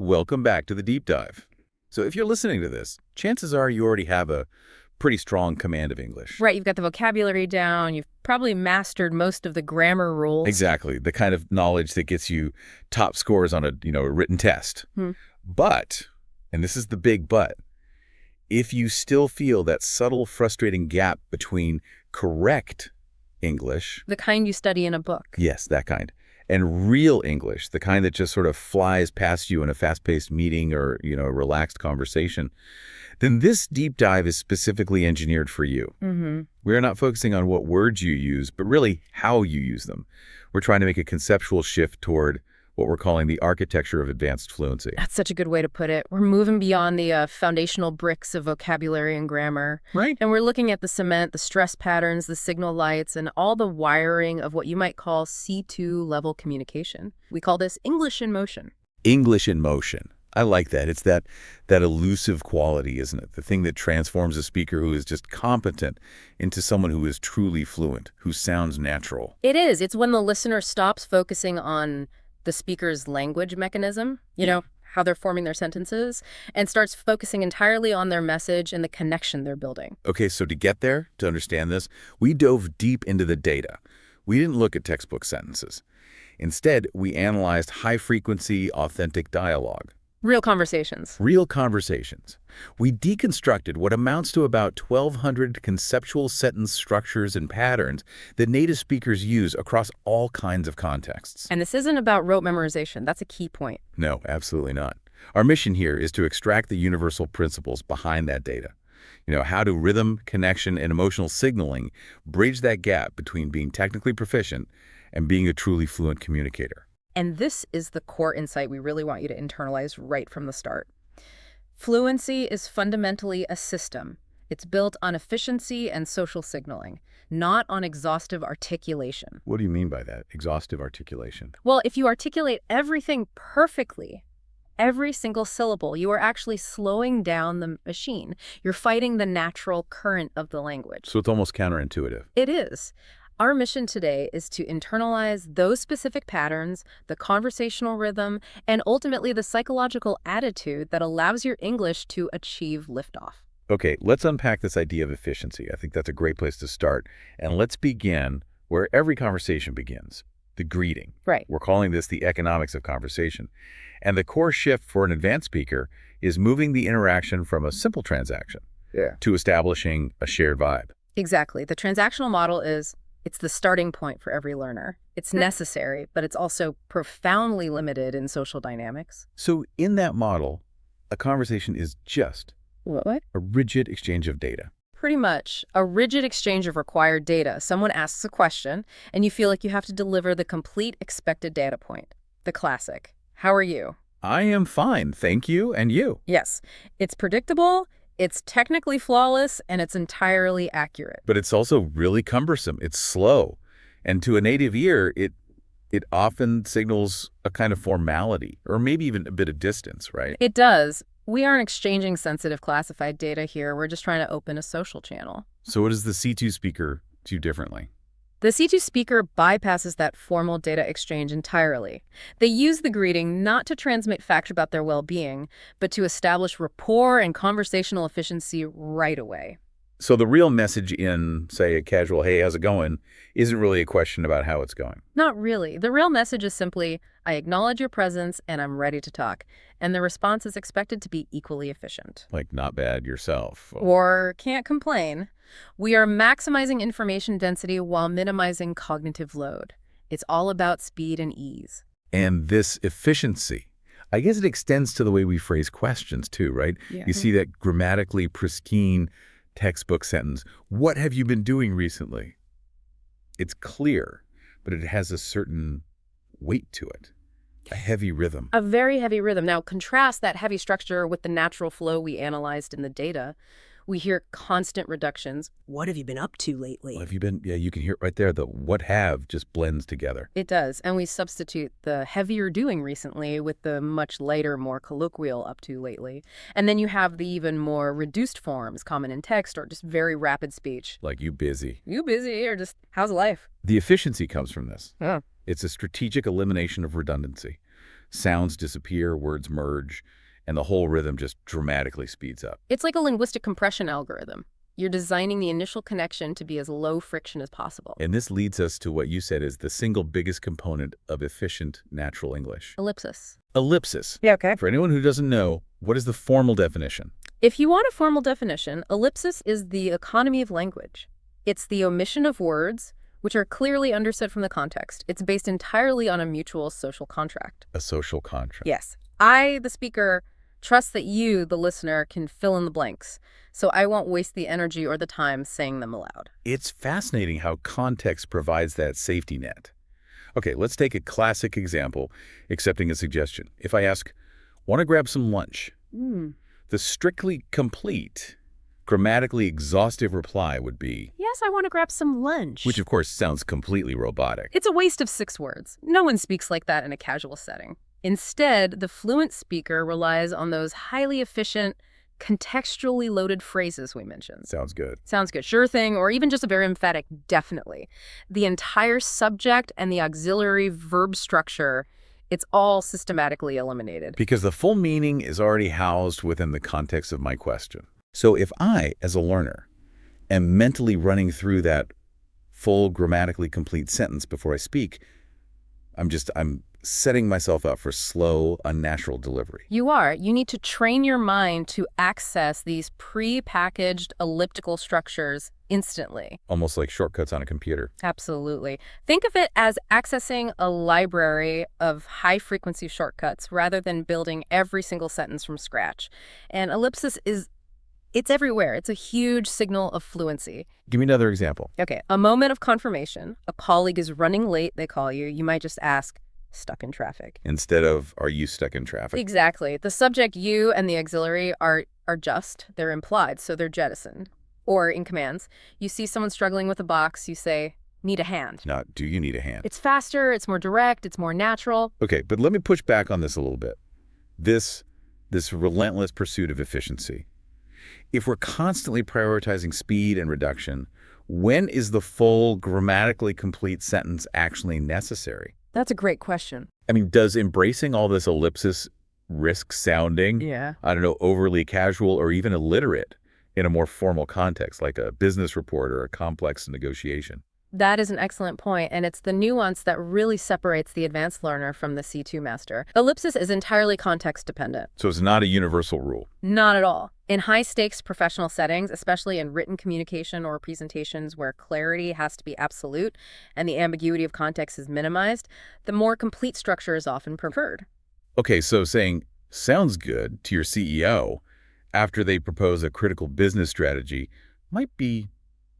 Welcome back to the deep dive. So if you're listening to this, chances are you already have a pretty strong command of English. Right, you've got the vocabulary down, you've probably mastered most of the grammar rules. Exactly, the kind of knowledge that gets you top scores on a written test. But, and this is the big but, if you still feel that subtle, frustrating gap between correct English— The kind you study in a book. Yes, that kind. And real English, the kind that just sort of flies past you in a fast-paced meeting or, a relaxed conversation, then this deep dive is specifically engineered for you. We are not focusing on what words you use, but really how you use them. We're trying to make a conceptual shift toward what we're calling the architecture of advanced fluency. That's such a good way to put it. We're moving beyond the foundational bricks of vocabulary and grammar. Right. And we're looking at the cement, the stress patterns, the signal lights, and all the wiring of what you might call C2 level communication. We call this English in motion. English in motion. I like that. It's that elusive quality, isn't it? The thing that transforms a speaker who is just competent into someone who is truly fluent, who sounds natural. It is. It's when the listener stops focusing on the speaker's language mechanism, how they're forming their sentences, and starts focusing entirely on their message and the connection they're building. Okay, so to get there, to understand this, we dove deep into the data. We didn't look at textbook sentences. Instead, we analyzed high-frequency, authentic dialogue. Real conversations. Real conversations. We deconstructed what amounts to about 1,200 conceptual sentence structures and patterns that native speakers use across all kinds of contexts. And this isn't about rote memorization. That's a key point. No, absolutely not. Our mission here is to extract the universal principles behind that data. How do rhythm, connection, and emotional signaling bridge that gap between being technically proficient and being a truly fluent communicator? And this is the core insight we really want you to internalize right from the start. Fluency is fundamentally a system. It's built on efficiency and social signaling, not on exhaustive articulation. What do you mean by that, exhaustive articulation? Well, if you articulate everything perfectly, every single syllable, you are actually slowing down the machine. You're fighting the natural current of the language. So it's almost counterintuitive. It is. Our mission today is to internalize those specific patterns, the conversational rhythm, and ultimately the psychological attitude that allows your English to achieve liftoff. Okay, let's unpack this idea of efficiency. I think that's a great place to start. And let's begin where every conversation begins, the greeting. Right. We're calling this the economics of conversation. And the core shift for an advanced speaker is moving the interaction from a simple transaction to establishing a shared vibe. Exactly. The transactional model it's the starting point for every learner. It's necessary, but it's also profoundly limited in social dynamics. So in that model, a conversation is just What? a rigid exchange of data. Pretty much. A rigid exchange of required data. Someone asks a question, and you feel like you have to deliver the complete expected data point. The classic. How are you? I am fine, thank you, and you. Yes. It's predictable, it's technically flawless, and it's entirely accurate. But it's also really cumbersome. It's slow. And to a native ear, it often signals a kind of formality, or maybe even a bit of distance, right? It does. We aren't exchanging sensitive classified data here. We're just trying to open a social channel. So what does the C2 speaker do differently? The C2 speaker bypasses that formal data exchange entirely. They use the greeting not to transmit facts about their well-being, but to establish rapport and conversational efficiency right away. So the real message in, say, a casual, hey, how's it going, isn't really a question about how it's going. Not really. The real message is simply, I acknowledge your presence and I'm ready to talk. And the response is expected to be equally efficient. Like, not bad yourself. Or can't complain. We are maximizing information density while minimizing cognitive load. It's all about speed and ease. And this efficiency, I guess it extends to the way we phrase questions too, right? Yeah. You see that grammatically pristine textbook sentence, what have you been doing recently? It's clear, but it has a certain weight to it, a heavy rhythm. A very heavy rhythm. Now, contrast that heavy structure with the natural flow we analyzed in the data. We hear constant reductions. What have you been up to lately? What have you been? Yeah, you can hear it right there. The what have just blends together. It does. And we substitute the heavier doing recently with the much lighter, more colloquial up to lately. And then you have the even more reduced forms, common in text or just very rapid speech. Like, you busy. You busy, or just how's life? The efficiency comes from this. Yeah. It's a strategic elimination of redundancy. Sounds disappear, words merge, and the whole rhythm just dramatically speeds up. It's like a linguistic compression algorithm. You're designing the initial connection to be as low friction as possible. And this leads us to what you said is the single biggest component of efficient natural English. Ellipsis. Ellipsis. Yeah, okay. For anyone who doesn't know, what is the formal definition? If you want a formal definition, ellipsis is the economy of language. It's the omission of words, which are clearly understood from the context. It's based entirely on a mutual social contract. A social contract. Yes. I, the speaker, trust that you, the listener, can fill in the blanks, so I won't waste the energy or the time saying them aloud. It's fascinating how context provides that safety net. Okay, let's take a classic example, accepting a suggestion. If I ask, want to grab some lunch? The strictly complete, grammatically exhaustive reply would be, Yes, I want to grab some lunch. which of course sounds completely robotic. It's a waste of 6 words. No one speaks like that in a casual setting. Instead, the fluent speaker relies on those highly efficient, contextually loaded phrases we mentioned. Sounds good. Sounds good. Sure thing, or even just a very emphatic definitely. The entire subject and the auxiliary verb structure, it's all systematically eliminated. Because the full meaning is already housed within the context of my question. So if I, as a learner, am mentally running through that full grammatically complete sentence before I speak, I'm setting myself up for slow, unnatural delivery. You are. You need to train your mind to access these pre-packaged elliptical structures instantly. Almost like shortcuts on a computer. Absolutely. Think of it as accessing a library of high-frequency shortcuts rather than building every single sentence from scratch. And ellipsis it's everywhere. It's a huge signal of fluency. Give me another example. Okay, a moment of confirmation. A colleague is running late, they call you. You might just ask, stuck in traffic. Instead of, are you stuck in traffic? Exactly. The subject, you, and the auxiliary are they're implied, so they're jettisoned. Or in commands, you see someone struggling with a box, you say, need a hand. Not, do you need a hand? It's faster, it's more direct, it's more natural. Okay, but let me push back on this a little bit. This relentless pursuit of efficiency. If we're constantly prioritizing speed and reduction, when is the full grammatically complete sentence actually necessary? That's a great question. I mean, does embracing all this ellipsis risk sounding, I don't know, overly casual or even illiterate in a more formal context, like a business report or a complex negotiation? That is an excellent point, and it's the nuance that really separates the advanced learner from the C2 master. Ellipsis is entirely context dependent. So it's not a universal rule. Not at all. In high-stakes professional settings, especially in written communication or presentations where clarity has to be absolute and the ambiguity of context is minimized, the more complete structure is often preferred. Okay, so saying sounds good to your CEO after they propose a critical business strategy might be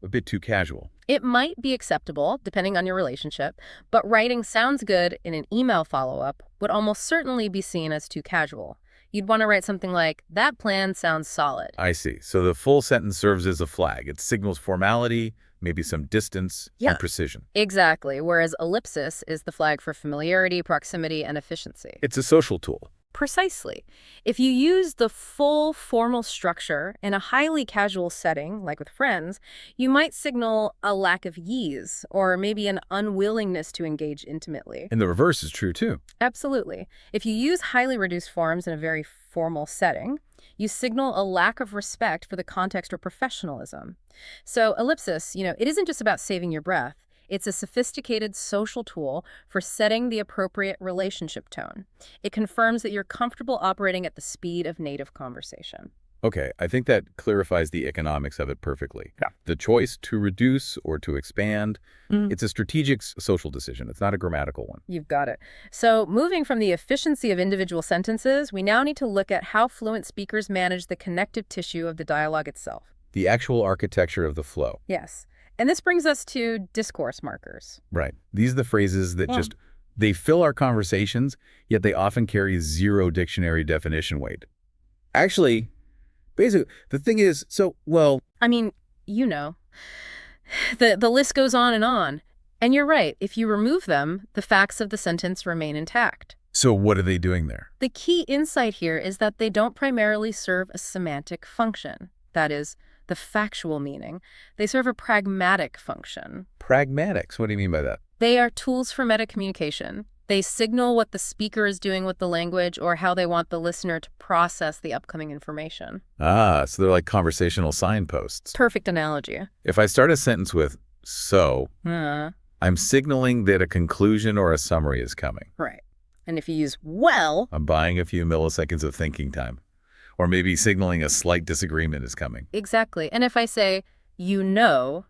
a bit too casual. It might be acceptable, depending on your relationship, but writing sounds good in an email follow-up would almost certainly be seen as too casual. You'd want to write something like, that plan sounds solid. I see. So the full sentence serves as a flag. It signals formality, maybe some distance, and precision. Exactly, whereas ellipsis is the flag for familiarity, proximity, and efficiency. It's a social tool. Precisely. If you use the full formal structure in a highly casual setting, like with friends, you might signal a lack of ease or maybe an unwillingness to engage intimately. And the reverse is true, too. Absolutely. If you use highly reduced forms in a very formal setting, you signal a lack of respect for the context or professionalism. So ellipsis, it isn't just about saving your breath. It's a sophisticated social tool for setting the appropriate relationship tone. It confirms that you're comfortable operating at the speed of native conversation. Okay, I think that clarifies the economics of it perfectly. Yeah. The choice to reduce or to expand, it's a strategic social decision. It's not a grammatical one. You've got it. So moving from the efficiency of individual sentences, we now need to look at how fluent speakers manage the connective tissue of the dialogue itself. The actual architecture of the flow. Yes. And this brings us to discourse markers. Right. These are the phrases that they fill our conversations, yet they often carry zero dictionary definition weight. Actually, basically, the thing is, I mean, the list goes on. And you're right, if you remove them, the facts of the sentence remain intact. So what are they doing there? The key insight here is that they don't primarily serve a semantic function. That is, the factual meaning. They serve a pragmatic function. Pragmatics? What do you mean by that? They are tools for meta-communication. They signal what the speaker is doing with the language or how they want the listener to process the upcoming information. Ah, so they're like conversational signposts. Perfect analogy. If I start a sentence with "so," I'm signaling that a conclusion or a summary is coming. Right. And if you use "well," I'm buying a few milliseconds of thinking time. Or maybe signaling a slight disagreement is coming. exactly. And if I say, you know,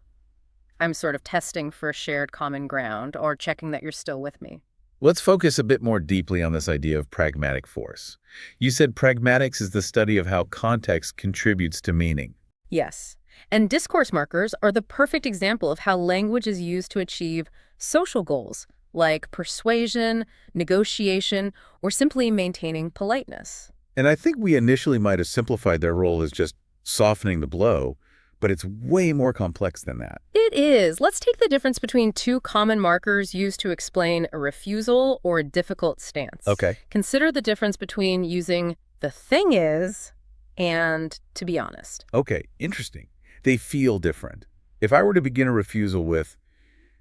I'm sort of testing for shared common ground or checking that you're still with me. Let's focus a bit more deeply on this idea of pragmatic force. You said pragmatics is the study of how context contributes to meaning. Yes. And discourse markers are the perfect example of how language is used to achieve social goals, like persuasion, negotiation, or simply maintaining politeness. And I think we initially might have simplified their role as just softening the blow, but it's way more complex than that. It is. Let's take the difference between two common markers used to explain a refusal or a difficult stance. Okay. Consider the difference between using "the thing is" and "to be honest." Okay, interesting. They feel different. If I were to begin a refusal with,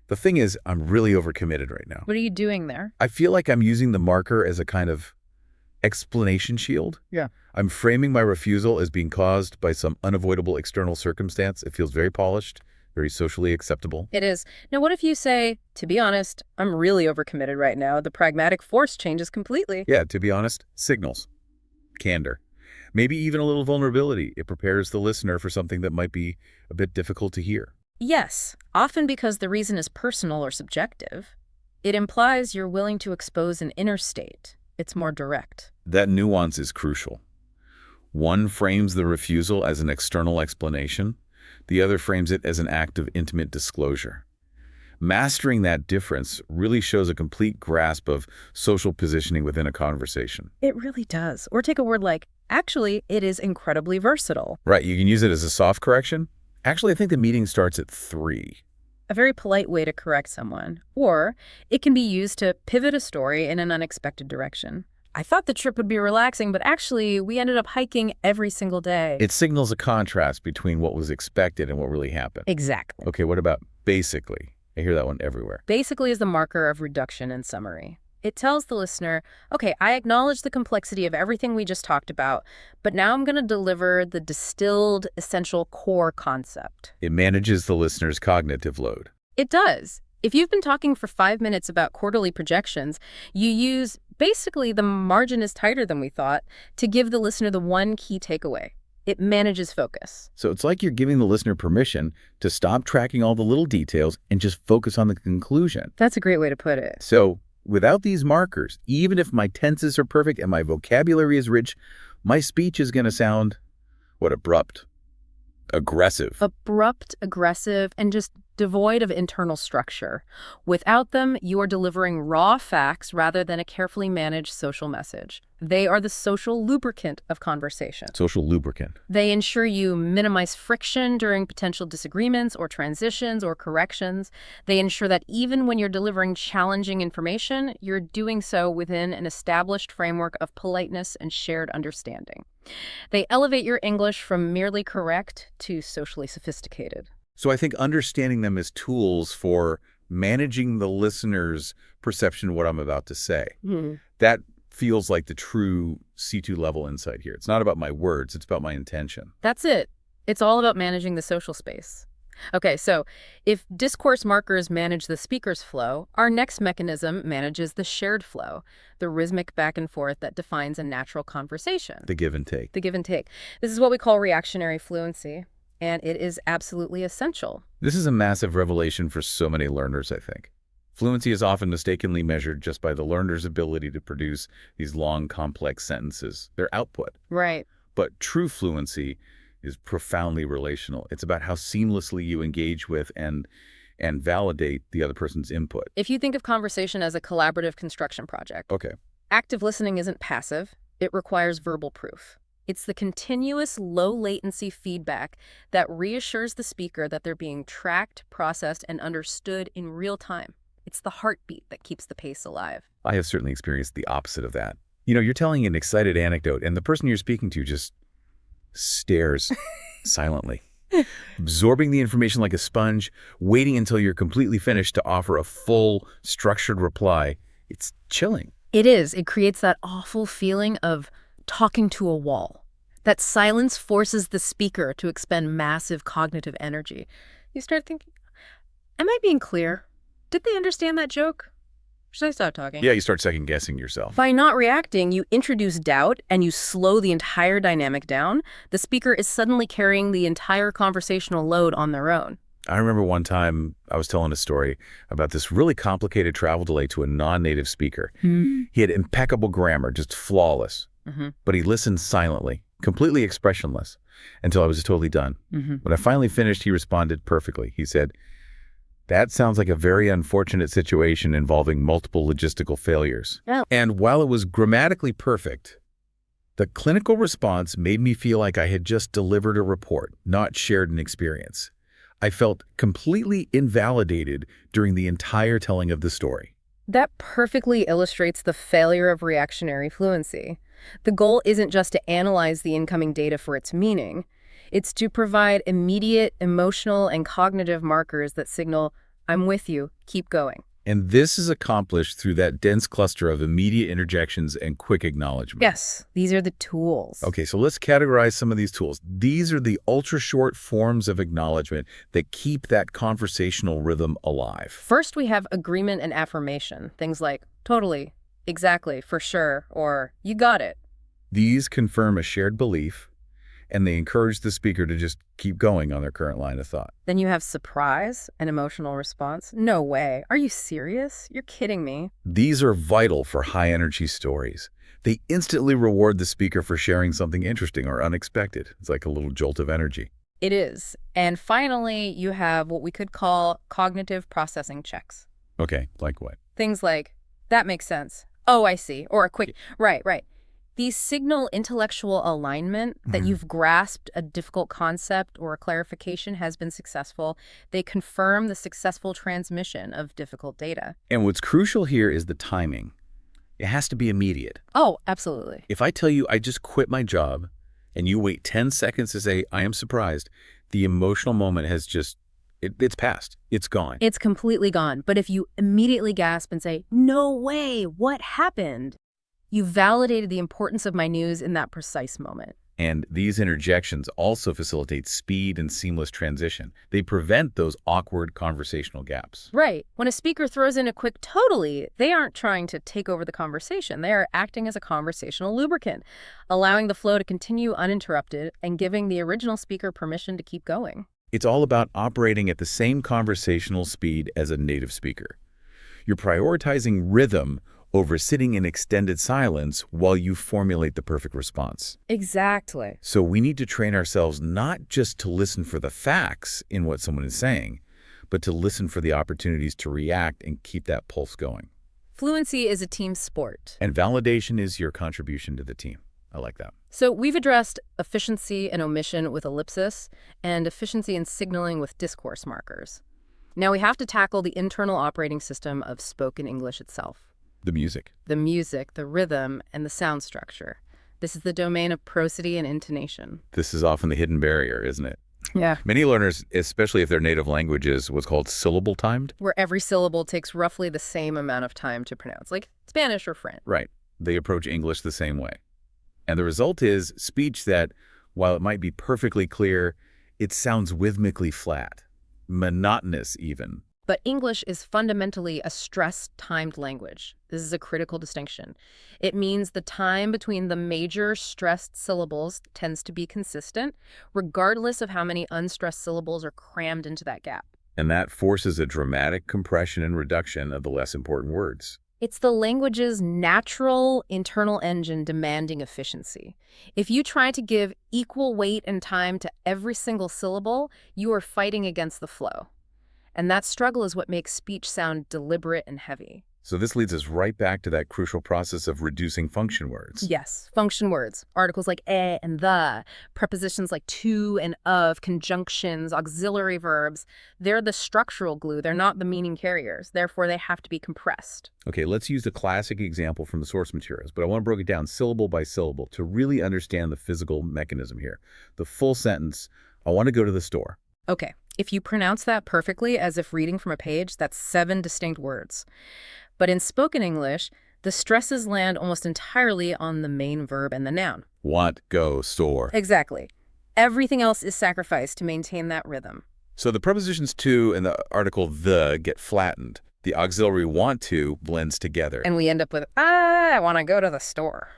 "The thing is, I'm really overcommitted right now," What are you doing there? I feel like I'm using the marker as a kind of explanation shield. Yeah. I'm framing my refusal as being caused by some unavoidable external circumstance. It feels very polished, very socially acceptable. It is. Now, what if you say, "To be honest, I'm really overcommitted right now. The pragmatic force changes completely." Yeah, to be honest, signals, candor, maybe even a little vulnerability. It prepares the listener for something that might be a bit difficult to hear. Yes, often because the reason is personal or subjective. It implies you're willing to expose an inner state. It's more direct. That nuance is crucial. One frames the refusal as an external explanation. The other frames it as an act of intimate disclosure. Mastering that difference really shows a complete grasp of social positioning within a conversation. It really does. Or take a word like, actually, it is incredibly versatile. Right, you can use it as a soft correction. Actually, I think the meeting starts at 3. A very polite way to correct someone. Or it can be used to pivot a story in an unexpected direction. I thought the trip would be relaxing, but actually, we ended up hiking every single day. It signals a contrast between what was expected and what really happened. Exactly. Okay, what about basically? I hear that one everywhere. Basically is the marker of reduction and summary. It tells the listener, okay, I acknowledge the complexity of everything we just talked about, but now I'm going to deliver the distilled, essential core concept. It manages the listener's cognitive load. It does. If you've been talking for 5 minutes about quarterly projections, you use basically the margin is tighter than we thought to give the listener the one key takeaway. It manages focus. So it's like you're giving the listener permission to stop tracking all the little details and just focus on the conclusion. That's a great way to put it. So without these markers, even if my tenses are perfect and my vocabulary is rich, my speech is going to sound, abrupt, aggressive. Abrupt, aggressive, and just devoid of internal structure. Without them, you are delivering raw facts rather than a carefully managed social message. They are the social lubricant of conversation. Social lubricant. They ensure you minimize friction during potential disagreements or transitions or corrections. They ensure that even when you're delivering challenging information, you're doing so within an established framework of politeness and shared understanding. They elevate your English from merely correct to socially sophisticated. So I think understanding them as tools for managing the listener's perception of what I'm about to say, that feels like the true C2 level insight here. It's not about my words, it's about my intention. That's it. It's all about managing the social space. Okay, so if discourse markers manage the speaker's flow, our next mechanism manages the shared flow, the rhythmic back and forth that defines a natural conversation. The give and take. The give and take. This is what we call reactionary fluency, and it is absolutely essential. This is a massive revelation for so many learners, I think. Fluency is often mistakenly measured just by the learner's ability to produce these long, complex sentences, their output. Right. But true fluency is profoundly relational. It's about how seamlessly you engage with and validate the other person's input. If you think of conversation as a collaborative construction project, Okay. active listening isn't passive. It requires verbal proof. It's the continuous low-latency feedback that reassures the speaker that they're being tracked, processed, and understood in real time. It's the heartbeat that keeps the pace alive. I have certainly experienced the opposite of that. You know, you're telling an excited anecdote, and the person you're speaking to just stares silently, absorbing the information like a sponge, waiting until you're completely finished to offer a full, structured reply It's chilling. It is. It creates that awful feeling of talking to a wall. That silence forces the speaker to expend massive cognitive energy. You start thinking, am I being clear? Did they understand that joke? Should I stop talking? Yeah, you start second-guessing yourself. By not reacting, you introduce doubt and you slow the entire dynamic down. The speaker is suddenly carrying the entire conversational load on their own. I remember one time I was telling a story about this really complicated travel delay to a non-native speaker. He had impeccable grammar, just flawless. But he listened silently, completely expressionless, until I was totally done. When I finally finished, he responded perfectly. He said, "That sounds like a very unfortunate situation involving multiple logistical failures." Oh. And while it was grammatically perfect, the clinical response made me feel like I had just delivered a report, not shared an experience. I felt completely invalidated during the entire telling of the story. That perfectly illustrates the failure of reactionary fluency. The goal isn't just to analyze the incoming data for its meaning. It's to provide immediate emotional and cognitive markers that signal, I'm with you, keep going. And this is accomplished through that dense cluster of immediate interjections and quick acknowledgement. Yes, these are the tools. Okay, so let's categorize some of these tools. These are the ultra-short forms of acknowledgement that keep that conversational rhythm alive. First, we have agreement and affirmation. Things like, totally, exactly, for sure, or you got it. These confirm a shared belief, and they encourage the speaker to just keep going on their current line of thought. Then you have surprise and emotional response. No way. Are you serious? You're kidding me. These are vital for high-energy stories. They instantly reward the speaker for sharing something interesting or unexpected. It's like a little jolt of energy. It is. And finally, you have what we could call cognitive processing checks. Okay, like what? Things like, that makes sense. Oh, I see. Or a quick, right. These signal intellectual alignment that you've grasped a difficult concept or a clarification has been successful. They confirm the successful transmission of difficult data. And what's crucial here is the timing. It has to be immediate. Oh, absolutely. If I tell you I just quit my job and you wait 10 seconds to say, I am surprised, the emotional moment has just, it's passed. It's gone. It's completely gone. But if you immediately gasp and say, no way, what happened? You validated the importance of my news in that precise moment. And these interjections also facilitate speed and seamless transition. They prevent those awkward conversational gaps. Right. When a speaker throws in a quick totally, they aren't trying to take over the conversation. They are acting as a conversational lubricant, allowing the flow to continue uninterrupted and giving the original speaker permission to keep going. It's all about operating at the same conversational speed as a native speaker. You're prioritizing rhythm over sitting in extended silence while you formulate the perfect response. Exactly. So we need to train ourselves not just to listen for the facts in what someone is saying, but to listen for the opportunities to react and keep that pulse going. Fluency is a team sport. And validation is your contribution to the team. I like that. So we've addressed efficiency and omission with ellipsis and efficiency and signaling with discourse markers. Now we have to tackle the internal operating system of spoken English itself. The music. The music, the rhythm, and the sound structure. This is the domain of prosody and intonation. This is often the hidden barrier, isn't it? Yeah. Many learners, especially if their native language is what's called syllable timed. Where every syllable takes roughly the same amount of time to pronounce, like Spanish or French. Right. They approach English the same way. And the result is speech that, while it might be perfectly clear, it sounds rhythmically flat, monotonous even. But English is fundamentally a stress-timed language. This is a critical distinction. It means the time between the major stressed syllables tends to be consistent, regardless of how many unstressed syllables are crammed into that gap. And that forces a dramatic compression and reduction of the less important words. It's the language's natural internal engine demanding efficiency. If you try to give equal weight and time to every single syllable, you are fighting against the flow. And that struggle is what makes speech sound deliberate and heavy. So this leads us right back to that crucial process of reducing function words. Yes, function words. Articles like and the, prepositions like to and of, conjunctions, auxiliary verbs. They're the structural glue. They're not the meaning carriers. Therefore, they have to be compressed. Okay, let's use the classic example from the source materials, but I want to break it down syllable by syllable to really understand the physical mechanism here. The full sentence, I want to go to the store. Okay, if you pronounce that perfectly as if reading from a page, that's 7 distinct words. But in spoken English, the stresses land almost entirely on the main verb and the noun. Want, go, soar. Exactly. Everything else is sacrificed to maintain that rhythm. So the prepositions to and the article the get flattened. The auxiliary want to blends together. And we end up with, I want to go to the store.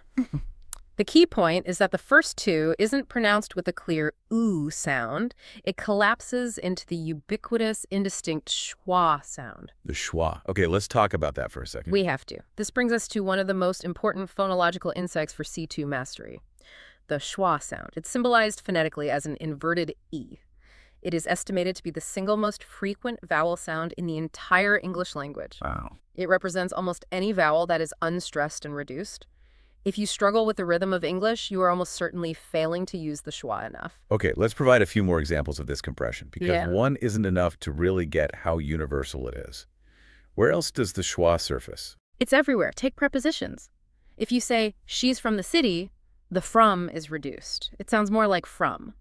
The key point is that the first two isn't pronounced with a clear oo sound. It collapses into the ubiquitous, indistinct schwa sound. The schwa. Okay, let's talk about that for a second. We have to. This brings us to one of the most important phonological insights for C2 mastery, the schwa sound. It's symbolized phonetically as an inverted E. It is estimated to be the single most frequent vowel sound in the entire English language. Wow. It represents almost any vowel that is unstressed and reduced. If you struggle with the rhythm of English, you are almost certainly failing to use the schwa enough. Okay, let's provide a few more examples of this compression, because one isn't enough to really get how universal it is. Where else does the schwa surface? It's everywhere. Take prepositions. If you say, she's from the city, the from is reduced. It sounds more like from.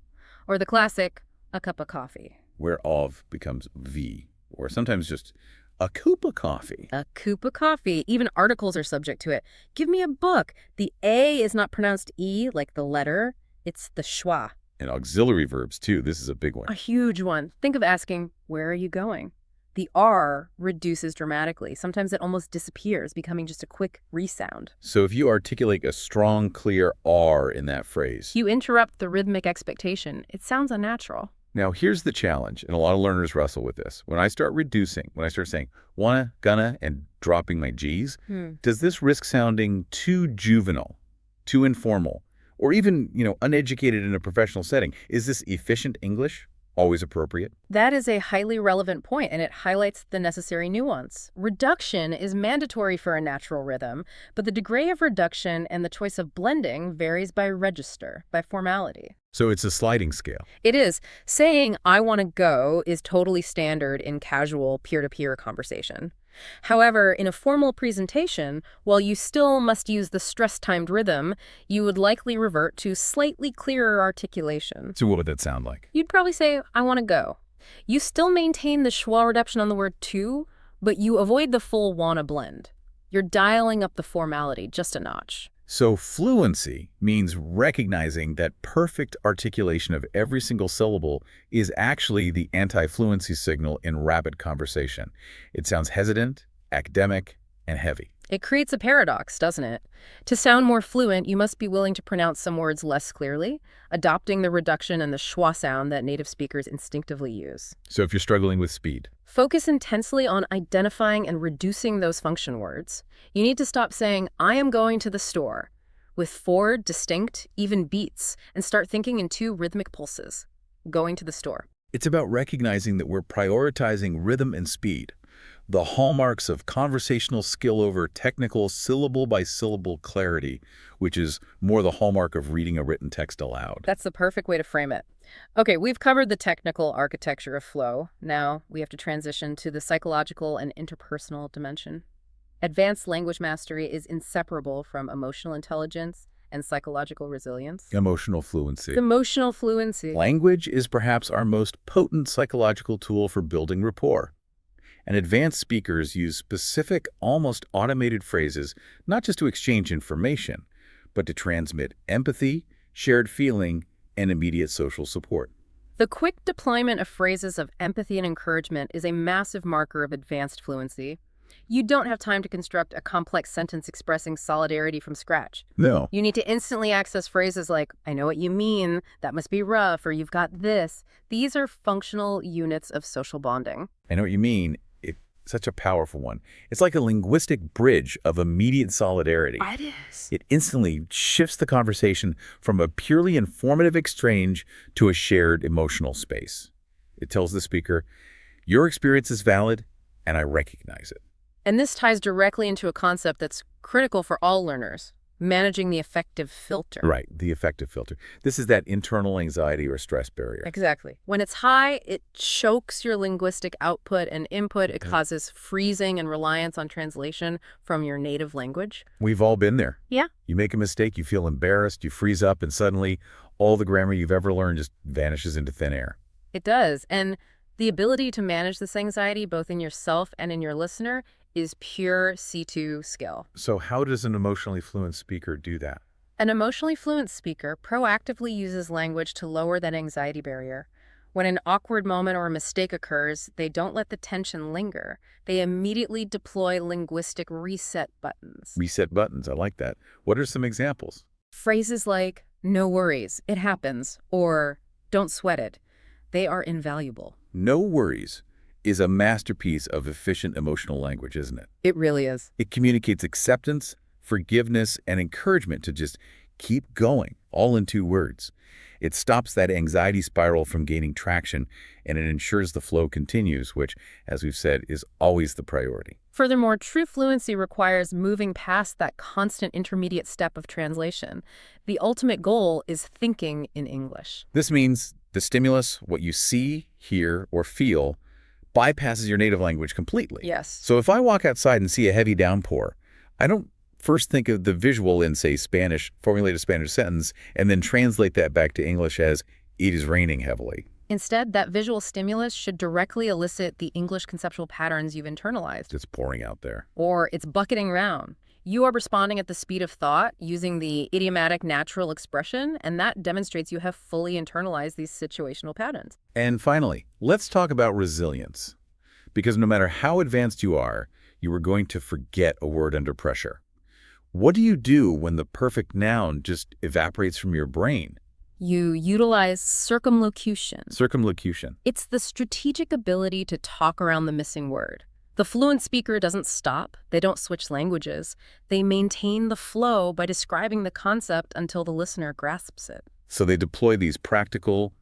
Or the classic, a cup of coffee. Where of becomes v, or sometimes just a cup of coffee. A cup of coffee. Even articles are subject to it. Give me a book. The A is not pronounced E like the letter. It's the schwa. And auxiliary verbs, too. This is a big one. A huge one. Think of asking, where are you going? The R reduces dramatically. Sometimes it almost disappears, becoming just a quick resound. So if you articulate a strong, clear R in that phrase. You interrupt the rhythmic expectation. It sounds unnatural. Now, here's the challenge, and a lot of learners wrestle with this. When I start reducing, when I start saying wanna, gonna, and dropping my G's, does this risk sounding too juvenile, too informal, or even, uneducated in a professional setting? Is this efficient English always appropriate? That is a highly relevant point, and it highlights the necessary nuance. Reduction is mandatory for a natural rhythm, but the degree of reduction and the choice of blending varies by register, by formality. So it's a sliding scale. It is. Saying, I want to go is totally standard in casual peer-to-peer conversation. However, in a formal presentation, while you still must use the stress-timed rhythm, you would likely revert to slightly clearer articulation. So what would that sound like? You'd probably say, I want to go. You still maintain the schwa reduction on the word to, but you avoid the full wanna blend. You're dialing up the formality just a notch. So fluency means recognizing that perfect articulation of every single syllable is actually the anti-fluency signal in rapid conversation. It sounds hesitant, academic, and heavy. It creates a paradox, doesn't it? To sound more fluent, you must be willing to pronounce some words less clearly, adopting the reduction and the schwa sound that native speakers instinctively use. So if you're struggling with speed, focus intensely on identifying and reducing those function words. You need to stop saying, I am going to the store, with 4 distinct, even beats, and start thinking in 2 rhythmic pulses. Going to the store. It's about recognizing that we're prioritizing rhythm and speed, the hallmarks of conversational skill over technical syllable-by-syllable clarity, which is more the hallmark of reading a written text aloud. That's the perfect way to frame it. Okay, we've covered the technical architecture of flow. Now we have to transition to the psychological and interpersonal dimension. Advanced language mastery is inseparable from emotional intelligence and psychological resilience. Emotional fluency. Emotional fluency. Language is perhaps our most potent psychological tool for building rapport. And advanced speakers use specific, almost automated phrases, not just to exchange information, but to transmit empathy, shared feeling, and immediate social support. The quick deployment of phrases of empathy and encouragement is a massive marker of advanced fluency. You don't have time to construct a complex sentence expressing solidarity from scratch. No. You need to instantly access phrases like, I know what you mean, that must be rough, or you've got this. These are functional units of social bonding. I know what you mean. Such a powerful one. It's like a linguistic bridge of immediate solidarity. It is. It instantly shifts the conversation from a purely informative exchange to a shared emotional space. It tells the speaker, your experience is valid, and I recognize it. And this ties directly into a concept that's critical for all learners, managing the affective filter. Right, the affective filter. This is that internal anxiety or stress barrier. Exactly. When it's high, it chokes your linguistic output and input. It causes freezing and reliance on translation from your native language. We've all been there. Yeah. You make a mistake, you feel embarrassed, you freeze up, and suddenly all the grammar you've ever learned just vanishes into thin air. It does. And the ability to manage this anxiety, both in yourself and in your listener, is pure C2 skill. So how does an emotionally fluent speaker do that? An emotionally fluent speaker proactively uses language to lower that anxiety barrier. When an awkward moment or a mistake occurs, they don't let the tension linger. They immediately deploy linguistic reset buttons. Reset buttons, I like that. What are some examples? Phrases like, "No worries, it happens," or "Don't sweat it," they are invaluable. No worries is a masterpiece of efficient emotional language, isn't it? It really is. It communicates acceptance, forgiveness, and encouragement to just keep going, all in 2 words. It stops that anxiety spiral from gaining traction, and it ensures the flow continues, which, as we've said, is always the priority. Furthermore, true fluency requires moving past that constant intermediate step of translation. The ultimate goal is thinking in English. This means the stimulus, what you see, hear, or feel, bypasses your native language completely. Yes. So if I walk outside and see a heavy downpour, I don't first think of the visual in, say, Spanish, formulate a Spanish sentence, and then translate that back to English as, "It is raining heavily." Instead, that visual stimulus should directly elicit the English conceptual patterns you've internalized. It's pouring out there. Or it's bucketing round. You are responding at the speed of thought using the idiomatic natural expression, and that demonstrates you have fully internalized these situational patterns. And finally, let's talk about resilience. Because no matter how advanced you are going to forget a word under pressure. What do you do when the perfect noun just evaporates from your brain? You utilize circumlocution. Circumlocution. It's the strategic ability to talk around the missing word. The fluent speaker doesn't stop. They don't switch languages. They maintain the flow by describing the concept until the listener grasps it. So they deploy these practical,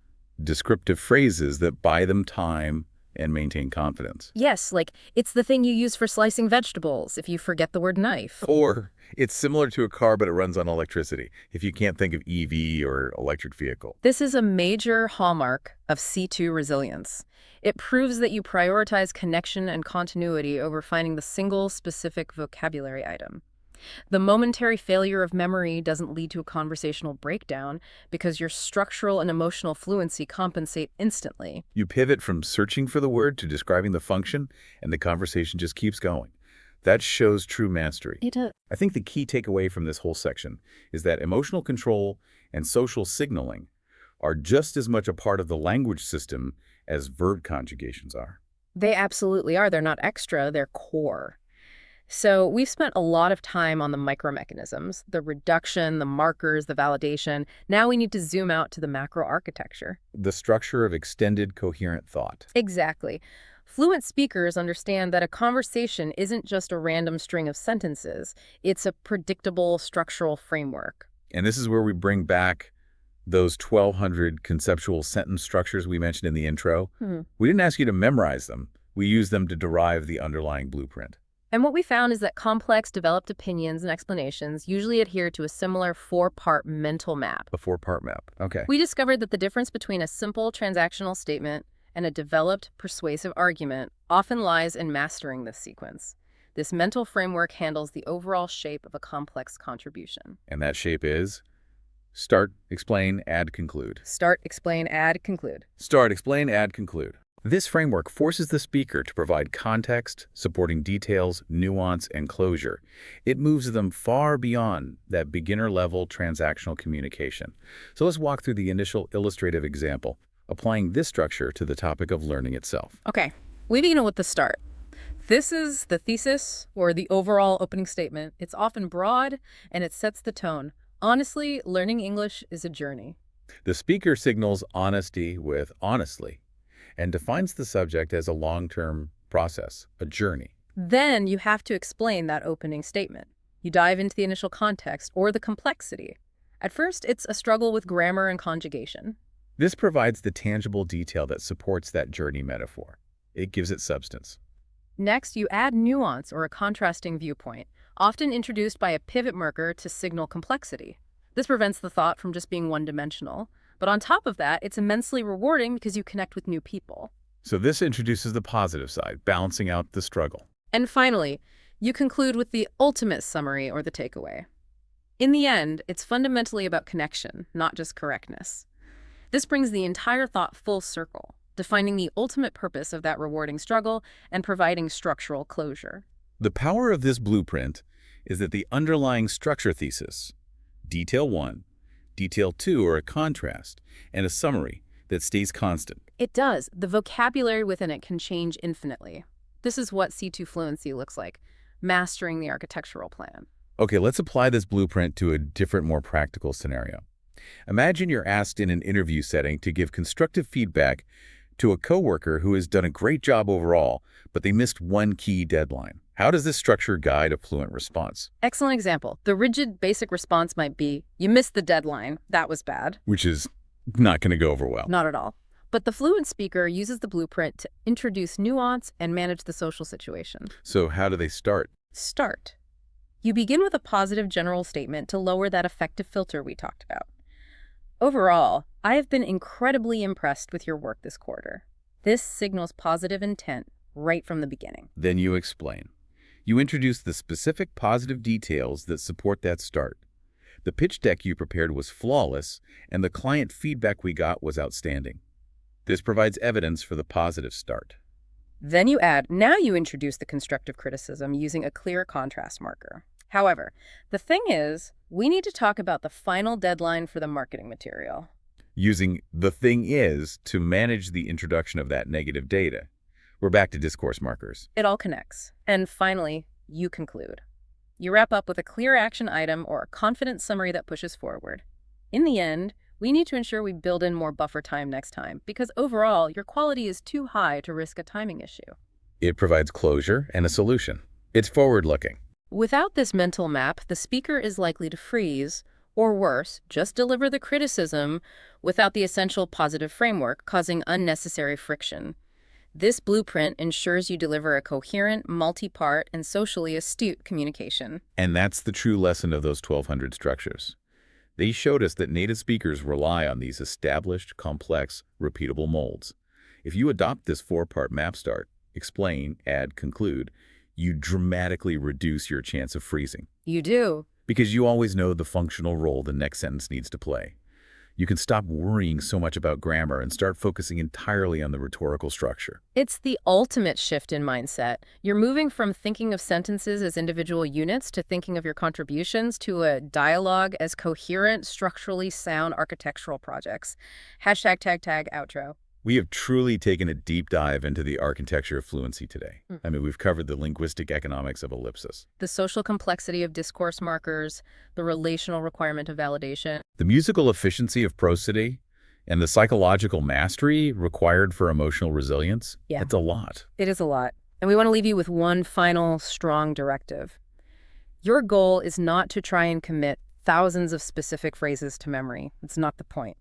descriptive phrases that buy them time and maintain confidence. Yes, like, it's the thing you use for slicing vegetables if you forget the word knife. Or it's similar to a car, but it runs on electricity, if you can't think of EV or electric vehicle. This is a major hallmark of C2 resilience. It proves that you prioritize connection and continuity over finding the single specific vocabulary item. The momentary failure of memory doesn't lead to a conversational breakdown because your structural and emotional fluency compensate instantly. You pivot from searching for the word to describing the function, and the conversation just keeps going. That shows true mastery. I think the key takeaway from this whole section is that emotional control and social signaling are just as much a part of the language system as verb conjugations are. They absolutely are. They're not extra, they're core. So we've spent a lot of time on the micromechanisms, the reduction, the markers, the validation. Now we need to zoom out to the macro architecture. The structure of extended, coherent thought. Exactly. Fluent speakers understand that a conversation isn't just a random string of sentences. It's a predictable structural framework. And this is where we bring back those 1,200 conceptual sentence structures we mentioned in the intro. We didn't ask you to memorize them. We used them to derive the underlying blueprint. And what we found is that complex, developed opinions and explanations usually adhere to a similar 4-part mental map. A 4-part map. Okay. We discovered that the difference between a simple transactional statement and a developed, persuasive argument often lies in mastering this sequence. This mental framework handles the overall shape of a complex contribution. And that shape is start, explain, add, conclude. Start, explain, add, conclude. Start, explain, add, conclude. This framework forces the speaker to provide context, supporting details, nuance, and closure. It moves them far beyond that beginner-level transactional communication. So let's walk through the initial illustrative example, applying this structure to the topic of learning itself. Okay, we begin with the start. This is the thesis, or the overall opening statement. It's often broad, and it sets the tone. Honestly, learning English is a journey. The speaker signals honesty with honestly, and defines the subject as a long-term process, a journey. Then you have to explain that opening statement. You dive into the initial context or the complexity. At first, it's a struggle with grammar and conjugation. This provides the tangible detail that supports that journey metaphor. It gives it substance. Next, you add nuance or a contrasting viewpoint, often introduced by a pivot marker to signal complexity. This prevents the thought from just being one-dimensional. But on top of that, it's immensely rewarding because you connect with new people. So this introduces the positive side, balancing out the struggle. And finally, you conclude with the ultimate summary or the takeaway. In the end, it's fundamentally about connection, not just correctness. This brings the entire thought full circle, defining the ultimate purpose of that rewarding struggle and providing structural closure. The power of this blueprint is that the underlying structure thesis, detail 1, detail 2 are a contrast, and a summary that stays constant. It does. The vocabulary within it can change infinitely. This is what C2 fluency looks like, mastering the architectural plan. Okay, let's apply this blueprint to a different, more practical scenario. Imagine you're asked in an interview setting to give constructive feedback to a coworker who has done a great job overall, but they missed one key deadline. How does this structure guide a fluent response? Excellent example. The rigid basic response might be, you missed the deadline. That was bad. Which is not going to go over well. Not at all. But the fluent speaker uses the blueprint to introduce nuance and manage the social situation. So how do they start? Start. You begin with a positive general statement to lower that affective filter we talked about. Overall, I have been incredibly impressed with your work this quarter. This signals positive intent right from the beginning. Then you explain. You introduce the specific positive details that support that start. The pitch deck you prepared was flawless, and the client feedback we got was outstanding. This provides evidence for the positive start. Then you add, now you introduce the constructive criticism using a clear contrast marker. However, the thing is, we need to talk about the final deadline for the marketing material. Using the thing is to manage the introduction of that negative data. We're back to discourse markers. It all connects. And finally, you conclude. You wrap up with a clear action item or a confident summary that pushes forward. In the end, we need to ensure we build in more buffer time next time, because overall, your quality is too high to risk a timing issue. It provides closure and a solution. It's forward-looking. Without this mental map, the speaker is likely to freeze, or worse, just deliver the criticism without the essential positive framework, causing unnecessary friction. This blueprint ensures you deliver a coherent, multi-part, and socially astute communication. And that's the true lesson of those 1,200 structures. They showed us that native speakers rely on these established, complex, repeatable molds. If you adopt this 4-part map start, explain, add, conclude, you dramatically reduce your chance of freezing. You do. Because you always know the functional role the next sentence needs to play. You can stop worrying so much about grammar and start focusing entirely on the rhetorical structure. It's the ultimate shift in mindset. You're moving from thinking of sentences as individual units to thinking of your contributions to a dialogue as coherent, structurally sound architectural projects. Hashtag tag tag outro. We have truly taken a deep dive into the architecture of fluency today. I mean, we've covered the linguistic economics of ellipsis, The social complexity of discourse markers, the relational requirement of validation. the musical efficiency of prosody, and the psychological mastery required for emotional resilience. Yeah. That's a lot. It is a lot. And we want to leave you with one final strong directive. Your goal is not to try and commit thousands of specific phrases to memory. It's not the point.